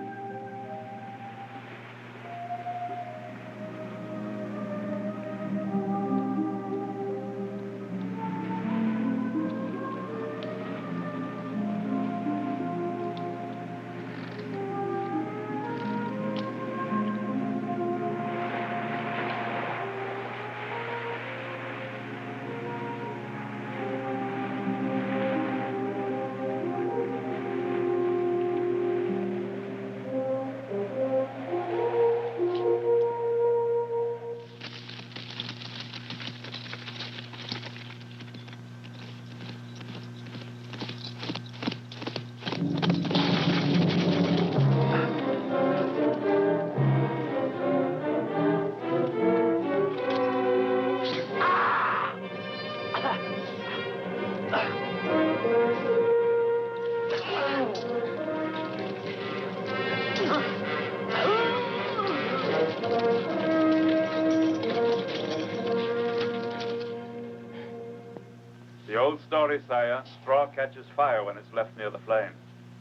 The old story, sire. Straw catches fire when it's left near the flame.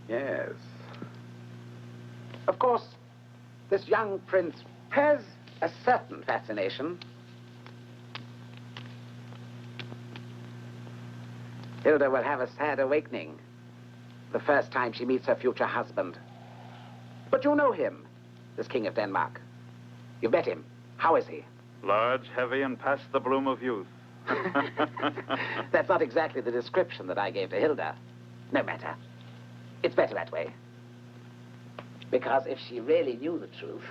Yes. Of course, this young prince has a certain fascination. Hilde will have a sad awakening the first time she meets her future husband. But you know him, this King of Denmark. You've met him. How is he? Large, heavy, and past the bloom of youth. That's not exactly the description that I gave to Hilde. No matter. It's better that way. Because if she really knew the truth...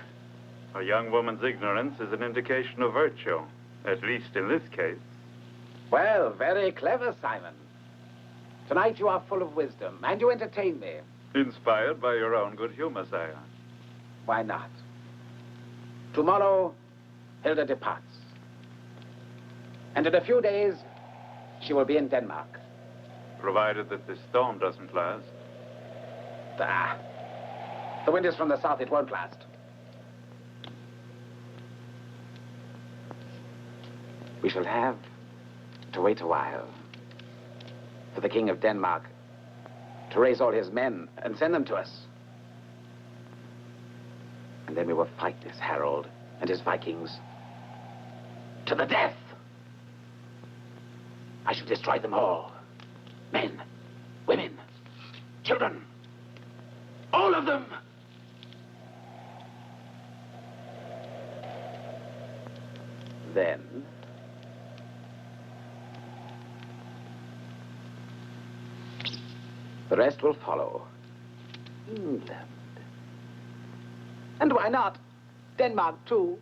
A young woman's ignorance is an indication of virtue, at least in this case. Well, very clever, Simon. Tonight you are full of wisdom, and you entertain me. Inspired by your own good humor, sire. Why not? Tomorrow, Hilde departs. And in a few days, she will be in Denmark. Provided that this storm doesn't last. Ah. The wind is from the south, it won't last. We shall have to wait a while for the King of Denmark to raise all his men and send them to us. And then we will fight this Harald and his Vikings to the death. I shall destroy them all. Men, women, children, all of them. Then the rest will follow. England. And why not? Denmark, too.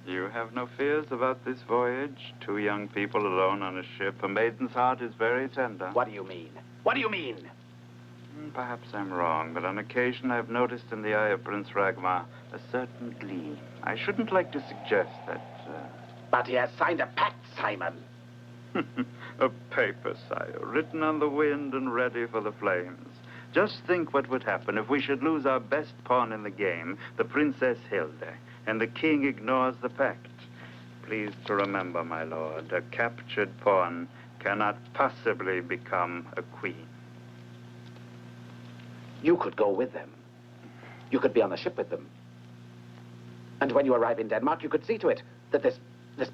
You have no fears about this voyage? Two young people alone on a ship. A maiden's heart is very tender. What do you mean? What do you mean? Perhaps I'm wrong, but on occasion I've noticed in the eye of Prince Ragnar a certain gleam. I shouldn't like to suggest that... But he has signed a pact, Simon. A paper, sire, written on the wind and ready for the flames. Just think what would happen if we should lose our best pawn in the game, the Princess Hilde, and the king ignores the pact. Please to remember, my lord, a captured pawn cannot possibly become a queen. You could go with them. You could be on the ship with them. And when you arrive in Denmark, you could see to it that this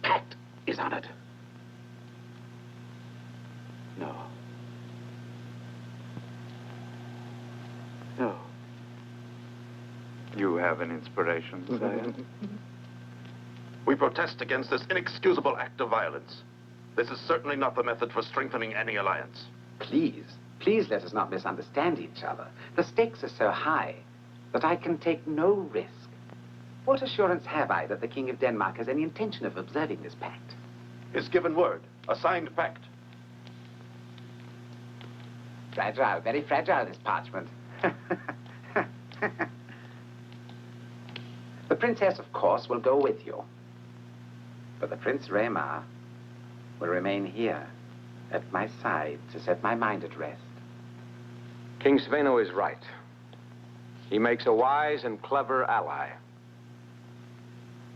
pact is honored. No. No. You have an inspiration, sire? We protest against this inexcusable act of violence. This is certainly not the method for strengthening any alliance. Please, please let us not misunderstand each other. The stakes are so high that I can take no risk. What assurance have I that the King of Denmark has any intention of observing this pact? His given word, a signed pact. Fragile, very fragile, this parchment. The princess, of course, will go with you. But the Prince Rémy will remain here at my side to set my mind at rest. King Sveno is right. He makes a wise and clever ally.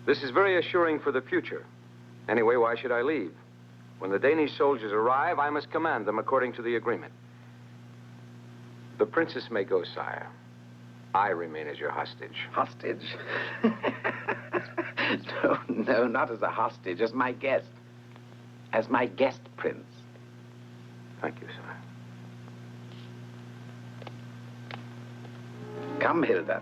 This is very assuring for the future. Anyway, why should I leave? When the Danish soldiers arrive, I must command them according to the agreement. The princess may go, sire. I remain as your hostage. Hostage? No, not as a hostage, as my guest. As my guest prince. Thank you, sire. Come, Hilde.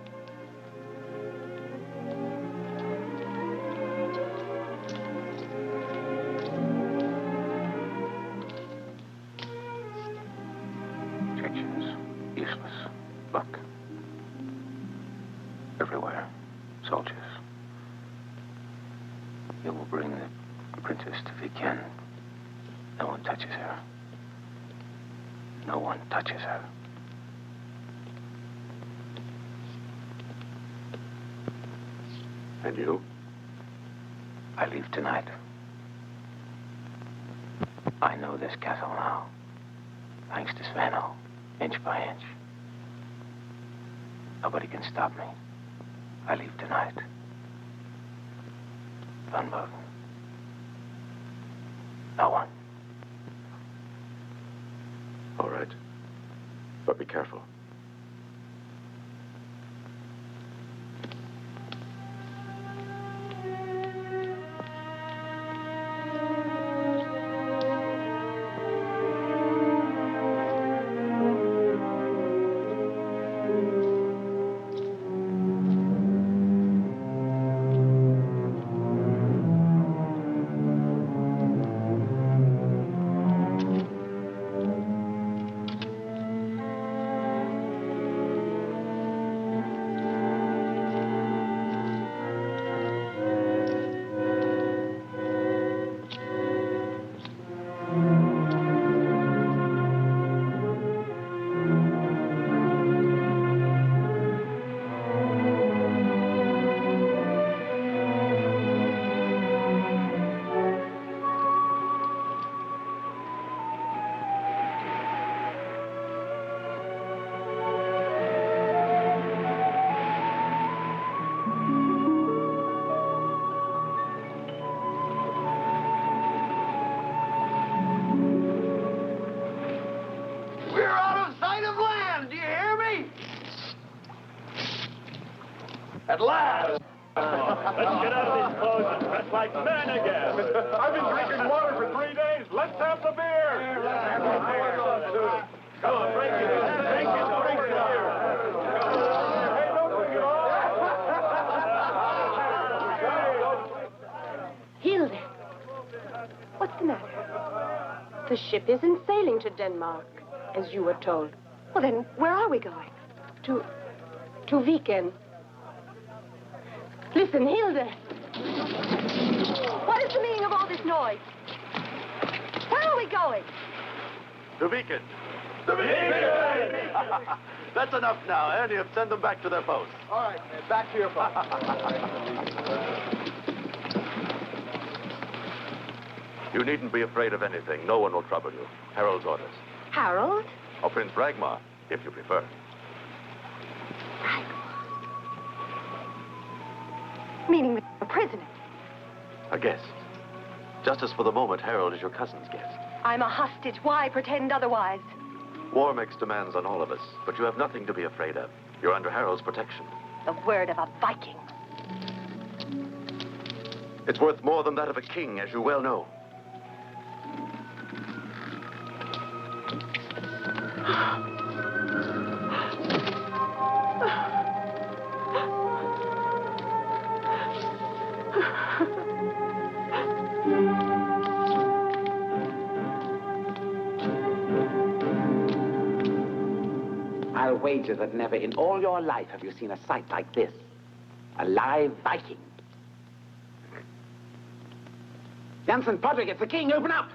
Objections. Useless. Look. Everywhere. Soldiers. You will bring the princess to Viking. No one touches her. No one touches her. And you? I leave tonight. I know this castle now. Thanks to Sveno, inch by inch. Nobody can stop me. I leave tonight. Unmoved. No one. All right. But be careful. At last! Let's get out of these clothes and dress like men again. I've been drinking water for 3 days. Let's have the beer. Come on, break it. Drink it. Hey, don't drink it all. Hilde, what's the matter? The ship isn't sailing to Denmark, as you were told. Well, then, where are we going? To Viking. Listen, Hilde. What is the meaning of all this noise? Where are we going? To Viking. To Viking! That's enough now, and you send them back to their posts. All right, man, back to your post. You needn't be afraid of anything. No one will trouble you. Harold's orders. Harold? Or Prince Ragmar, if you prefer. Meaning a prisoner. A guest. Just as for the moment, Harold is your cousin's guest. I'm a hostage. Why pretend otherwise? War makes demands on all of us, but you have nothing to be afraid of. You're under Harold's protection. The word of a Viking. It's worth more than that of a king, as you well know. I'll wager that never in all your life have you seen a sight like this. A live Viking. Jansen, Podrick, it's the king. Open up!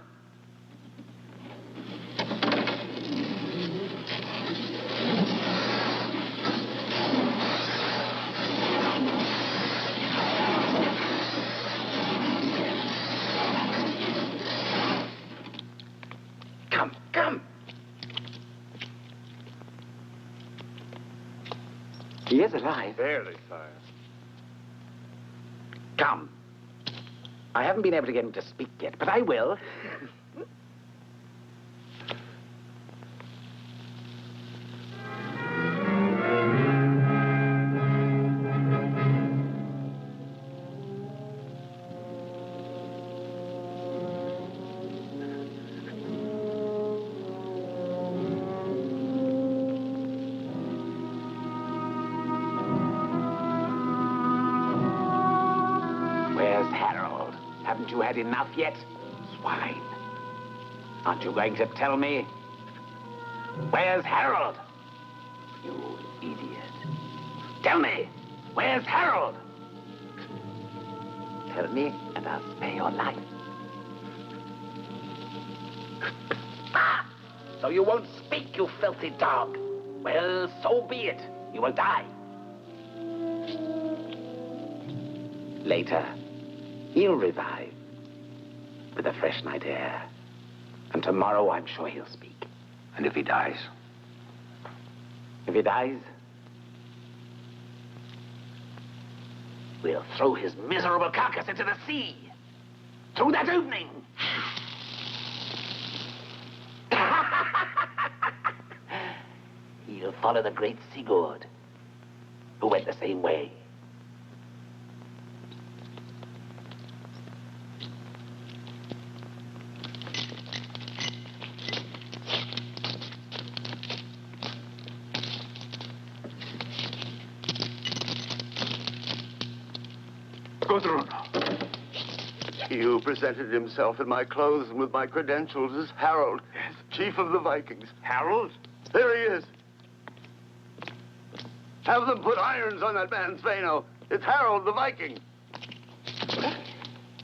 Come. He is alive. Barely, sire. Come. I haven't been able to get him to speak yet, but I will. Haven't you had enough yet? Swine. Aren't you going to tell me? Where's Harold? You idiot. Tell me, where's Harold? Tell me, and I'll spare your life. Ah! So you won't speak, you filthy dog. Well, so be it. You will die. Later, he'll revive with a fresh night air. And tomorrow, I'm sure he'll speak. And if he dies? If he dies, we'll throw his miserable carcass into the sea. Through that opening. He'll follow the great Sigurd, who went the same way. He who presented himself in my clothes and with my credentials is Harald, chief of the Vikings. Harald? There he is. Have them put irons on that man, Sveno. It's Harald the Viking.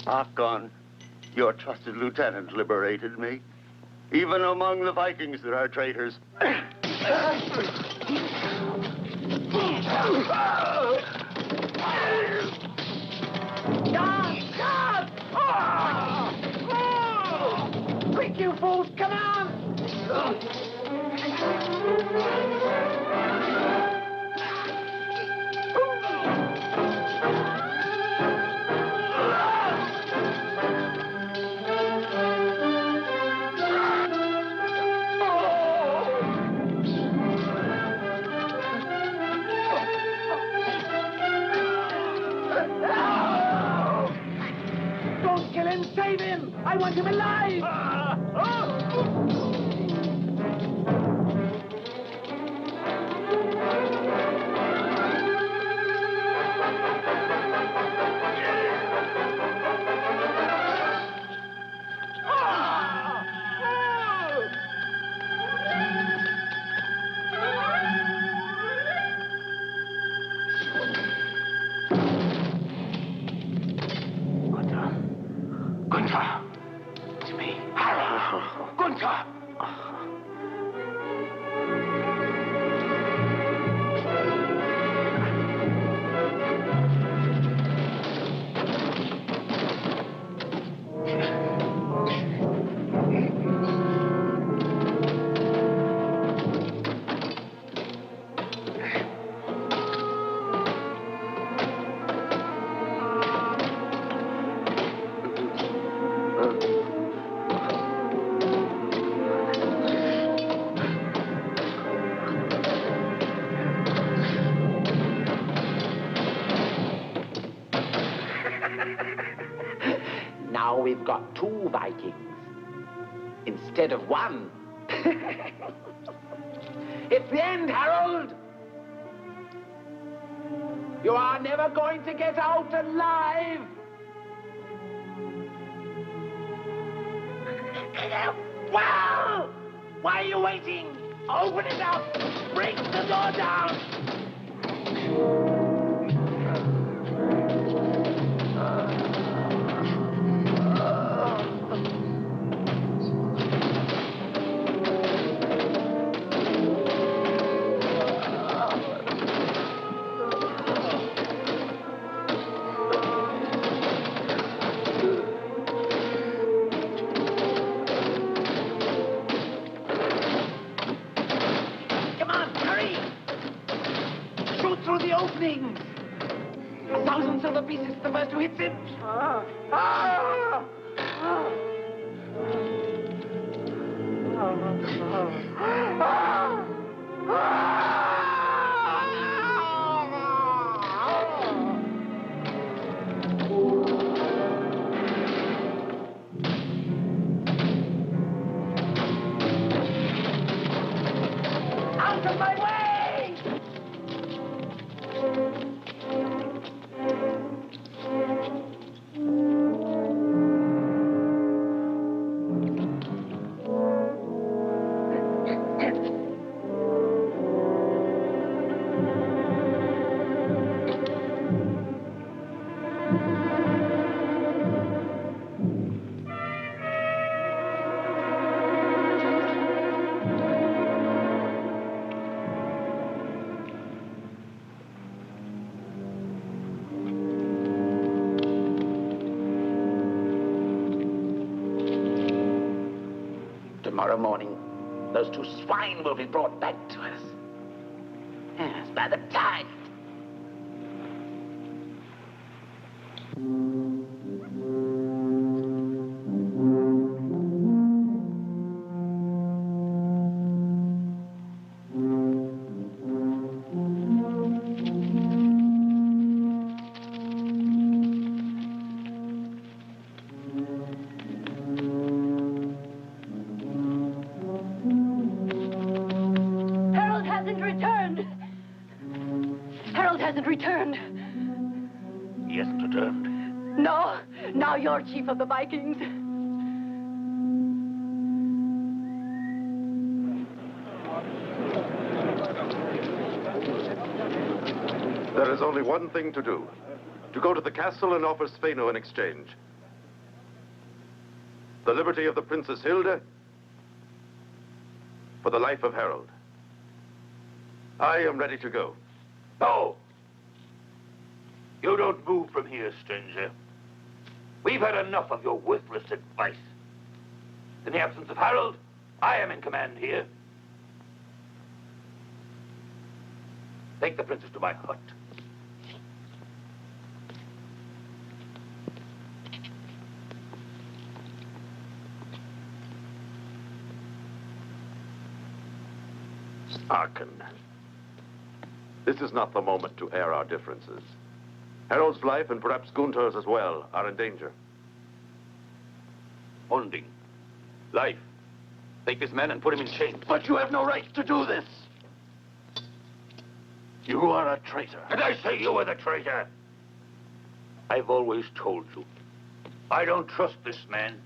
Hakon, your trusted lieutenant liberated me. Even among the Vikings there are traitors. God! Quick, you fools, come on! Save him! I want him alive! Guntar! It's me, Harald! Guntar! Now we've got 2 Vikings instead of 1. It's the end, Harald! You are never going to get out alive! Well, why are you waiting? Open it up! Break the door down! A thousand silver pieces, the first who hits it. Out of my way! Tomorrow morning, those 2 swine will be brought back to us. Yes, by the tide. He hasn't returned. No, now you're chief of the Vikings. There is only one thing to do. To go to the castle and offer Sveno in exchange. The liberty of the Princess Hilde for the life of Harald. I am ready to go. No! You don't move from here, stranger. We've had enough of your worthless advice. In the absence of Harald, I am in command here. Take the princess to my hut. Hearken. This is not the moment to air our differences. Harald's life, and perhaps Guntar's as well, are in danger. Hounding. Life. Take this man and put him in chains. But you have no right to do this. You are a traitor. Did I say you were the traitor? I've always told you. I don't trust this man.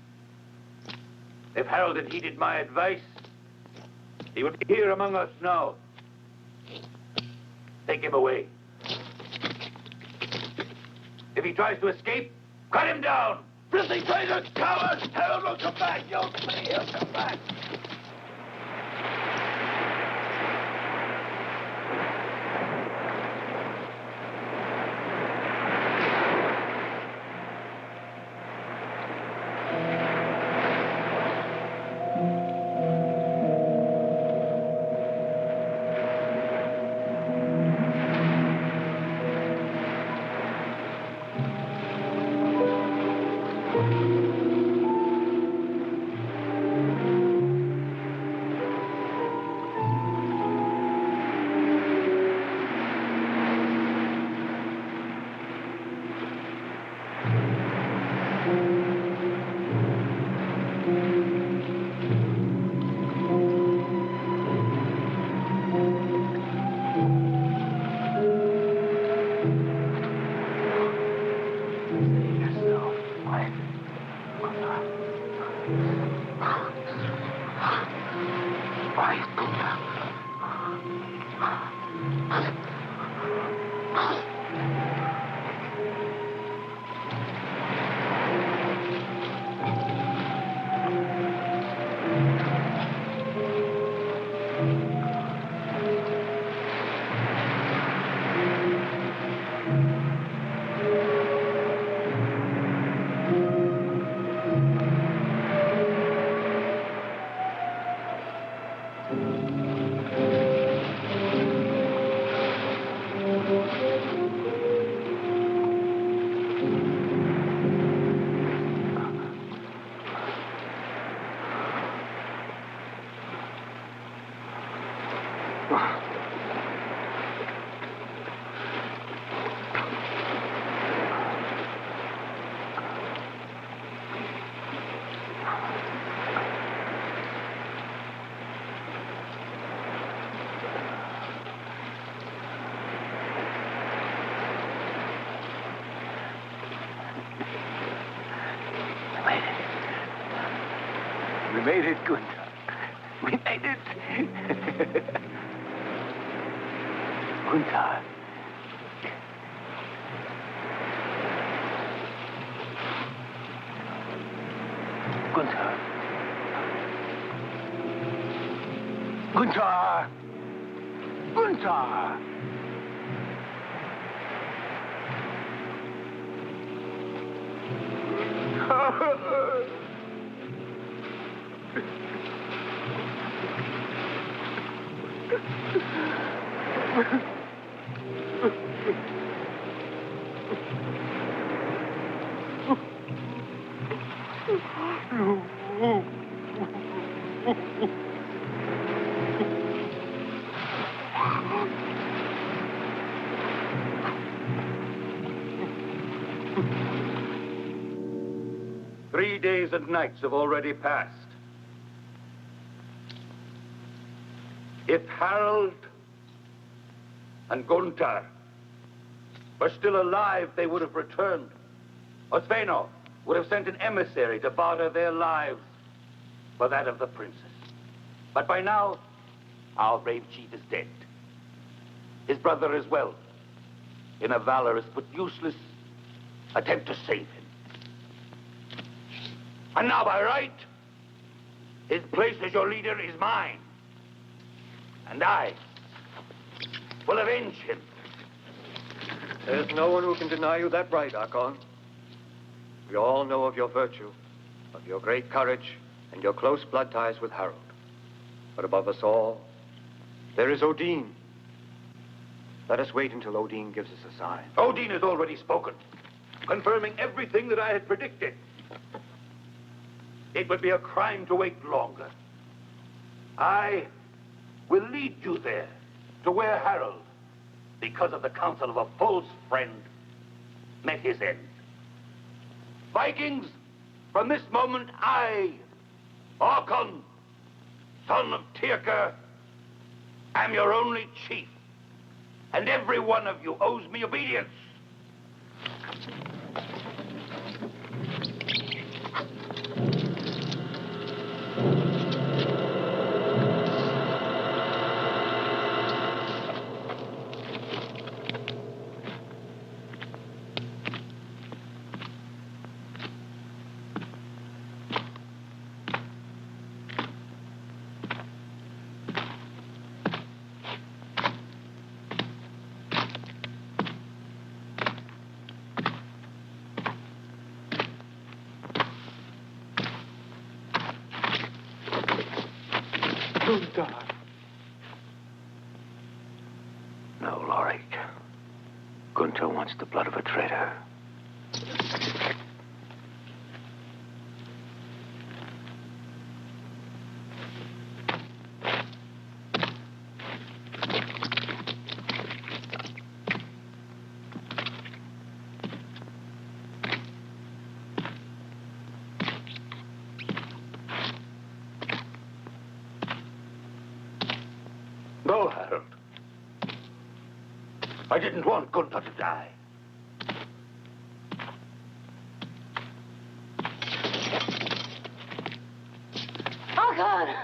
If Harald had heeded my advice, he would be here among us now. Take him away. If he tries to escape, cut him down! Filthy traitor, coward! Harald will come back! You'll see he'll come back! We made it, Guntar. We made it. Guntar. Guntar. Guntar. Guntar. Three days and nights have already passed. If Harald and Guntar were still alive, they would have returned. Or Sveno would have sent an emissary to barter their lives for that of the princess. But by now, our brave chief is dead. His brother as well, in a valorous but useless attempt to save him. And now, by right, his place as your leader is mine. And I will avenge him. There's no one who can deny you that right, Archon. We all know of your virtue, of your great courage, and your close blood ties with Harald. But above us all, there is Odin. Let us wait until Odin gives us a sign. Odin has already spoken, confirming everything that I had predicted. It would be a crime to wait longer. I will lead you there, to where Harald, because of the counsel of a false friend, met his end. Vikings, From this moment, I, Orkun, son of Tyrker, am your only chief. And every one of you owes me obedience. Guntar. No, Lorik. Guntar wants the blood of a traitor. No, Harald. I didn't want Guntar to die. Oh, God!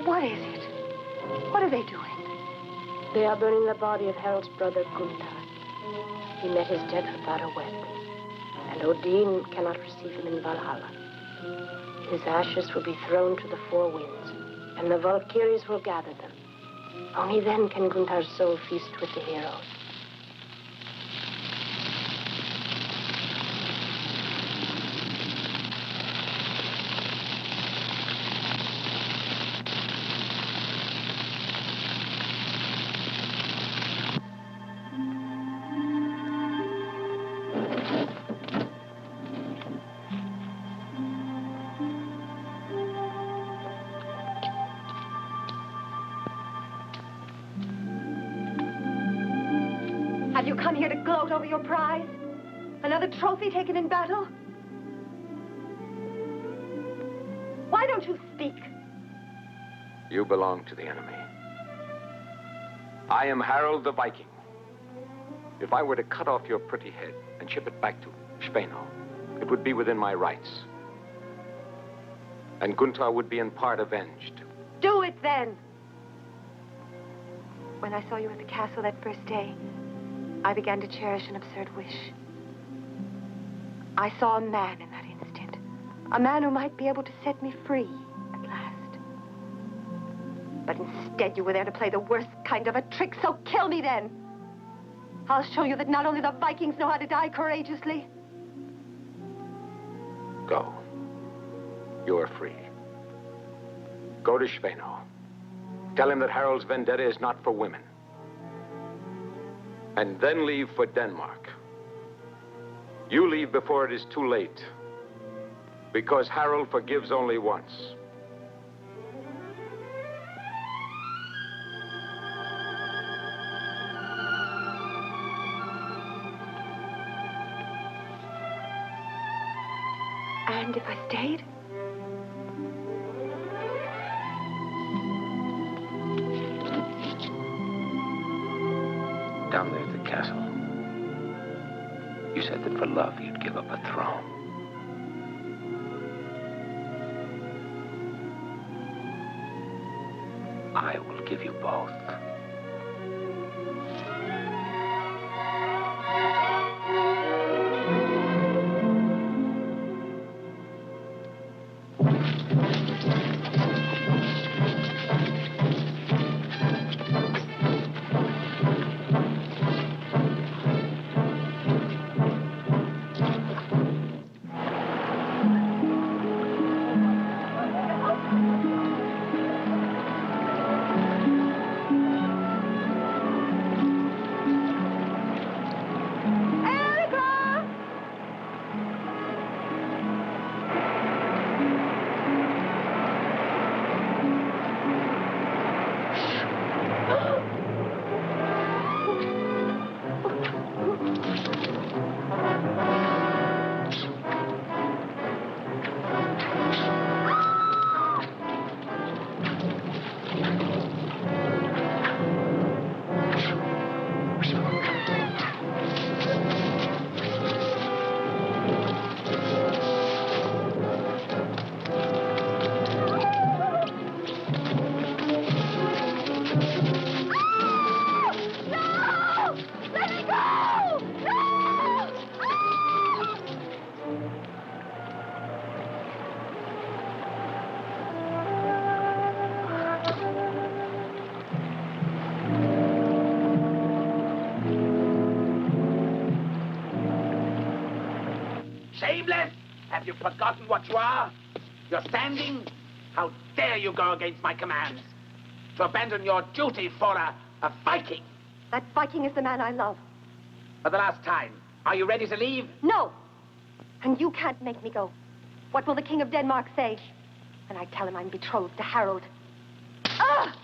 What is it? What are they doing? They are burning the body of Harald's brother, Guntar. He met his death without a weapon, and Odin cannot receive him in Valhalla. His ashes will be thrown to the four winds, and the Valkyries will gather them. Only then can Guntar's soul feast with the heroes. Have you come here to gloat over your prize? Another trophy taken in battle? Why don't you speak? You belong to the enemy. I am Harald the Viking. If I were to cut off your pretty head and ship it back to Sveno, it would be within my rights. And Guntar would be in part avenged. Do it then! When I saw you at the castle that first day, I began to cherish an absurd wish. I saw a man in that instant. A man who might be able to set me free at last. But instead you were there to play the worst kind of a trick, so kill me then! I'll show you that not only the Vikings know how to die courageously. Go. You are free. Go to Sveno. Tell him that Harald's vendetta is not for women. And then leave for Denmark. You leave before it is too late. Because Harald forgives only once. And if I stayed? Down there at the castle, you said that for love you'd give up a throne. I will give you both. shameless? Have you forgotten what you are? You're standing? How dare you go against my commands? To abandon your duty for a Viking? That Viking is the man I love. For the last time, are you ready to leave? No. And you can't make me go. What will the King of Denmark say when I tell him I'm betrothed to Harald? Ah!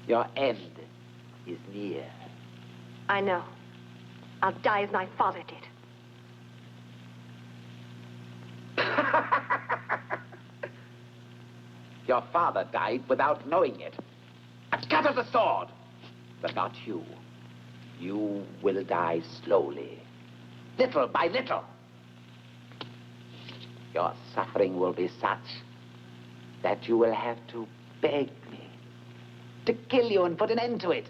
Your end is near. I know. I'll die as my father did. Your father died without knowing it. A cut of the sword. But not you. You will die slowly. Little by little. Your suffering will be such that you will have to beg me to kill you and put an end to it.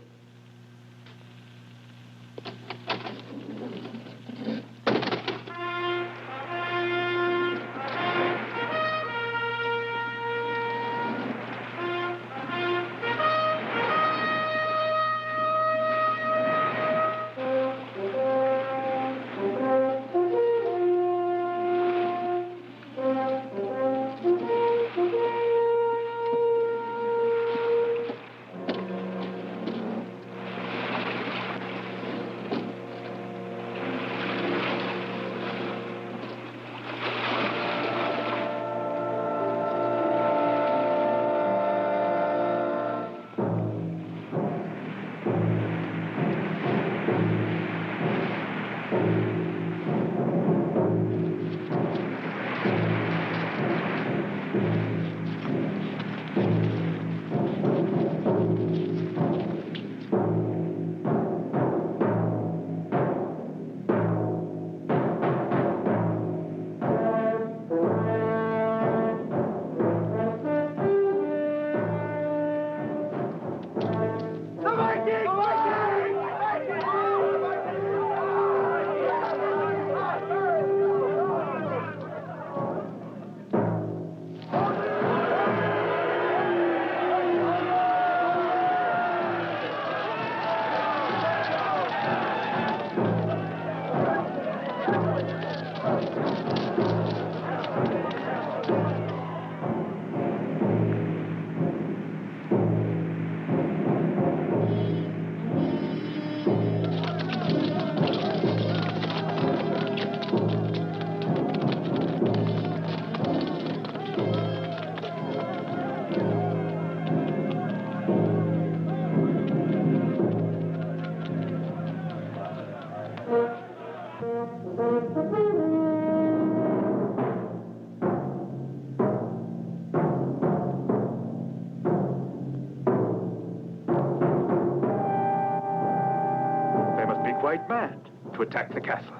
Quite mad to attack the castle.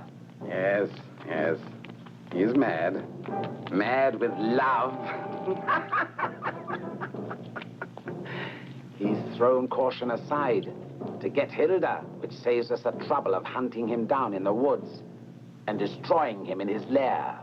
Yes, yes. He's mad. Mad with love. He's thrown caution aside to get Hilde, which saves us the trouble of hunting him down in the woods and destroying him in his lair.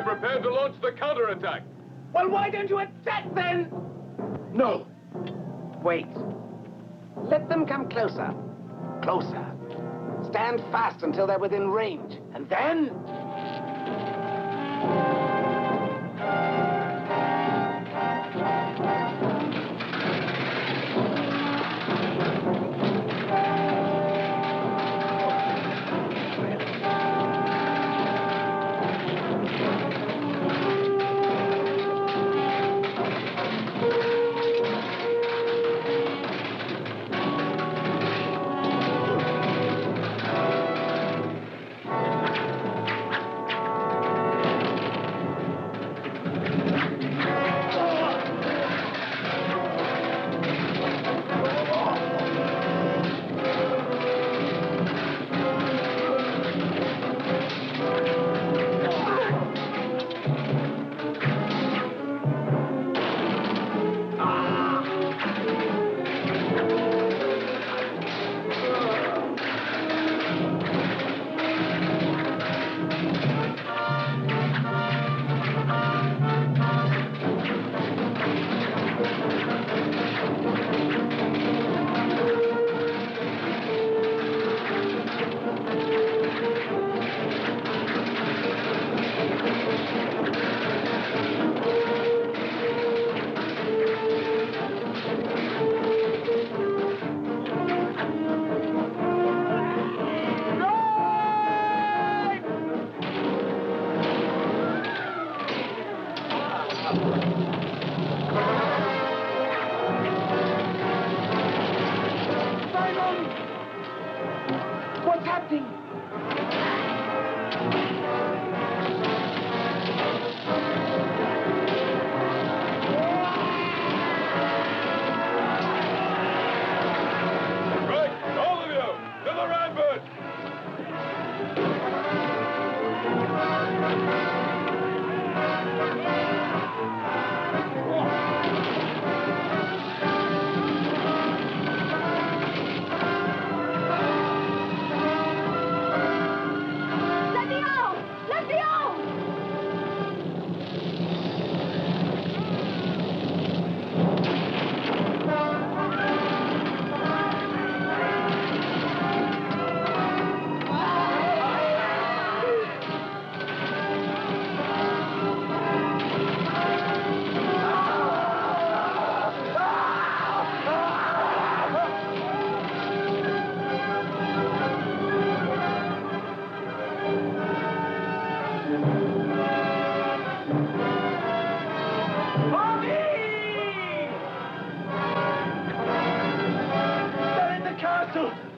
Prepare to launch the counterattack. Well, why don't you attack then? No. Wait. Let them come closer. Closer. Stand fast until they're within range. And then...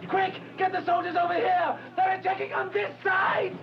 Quick, get the soldiers over here! They're attacking on this side!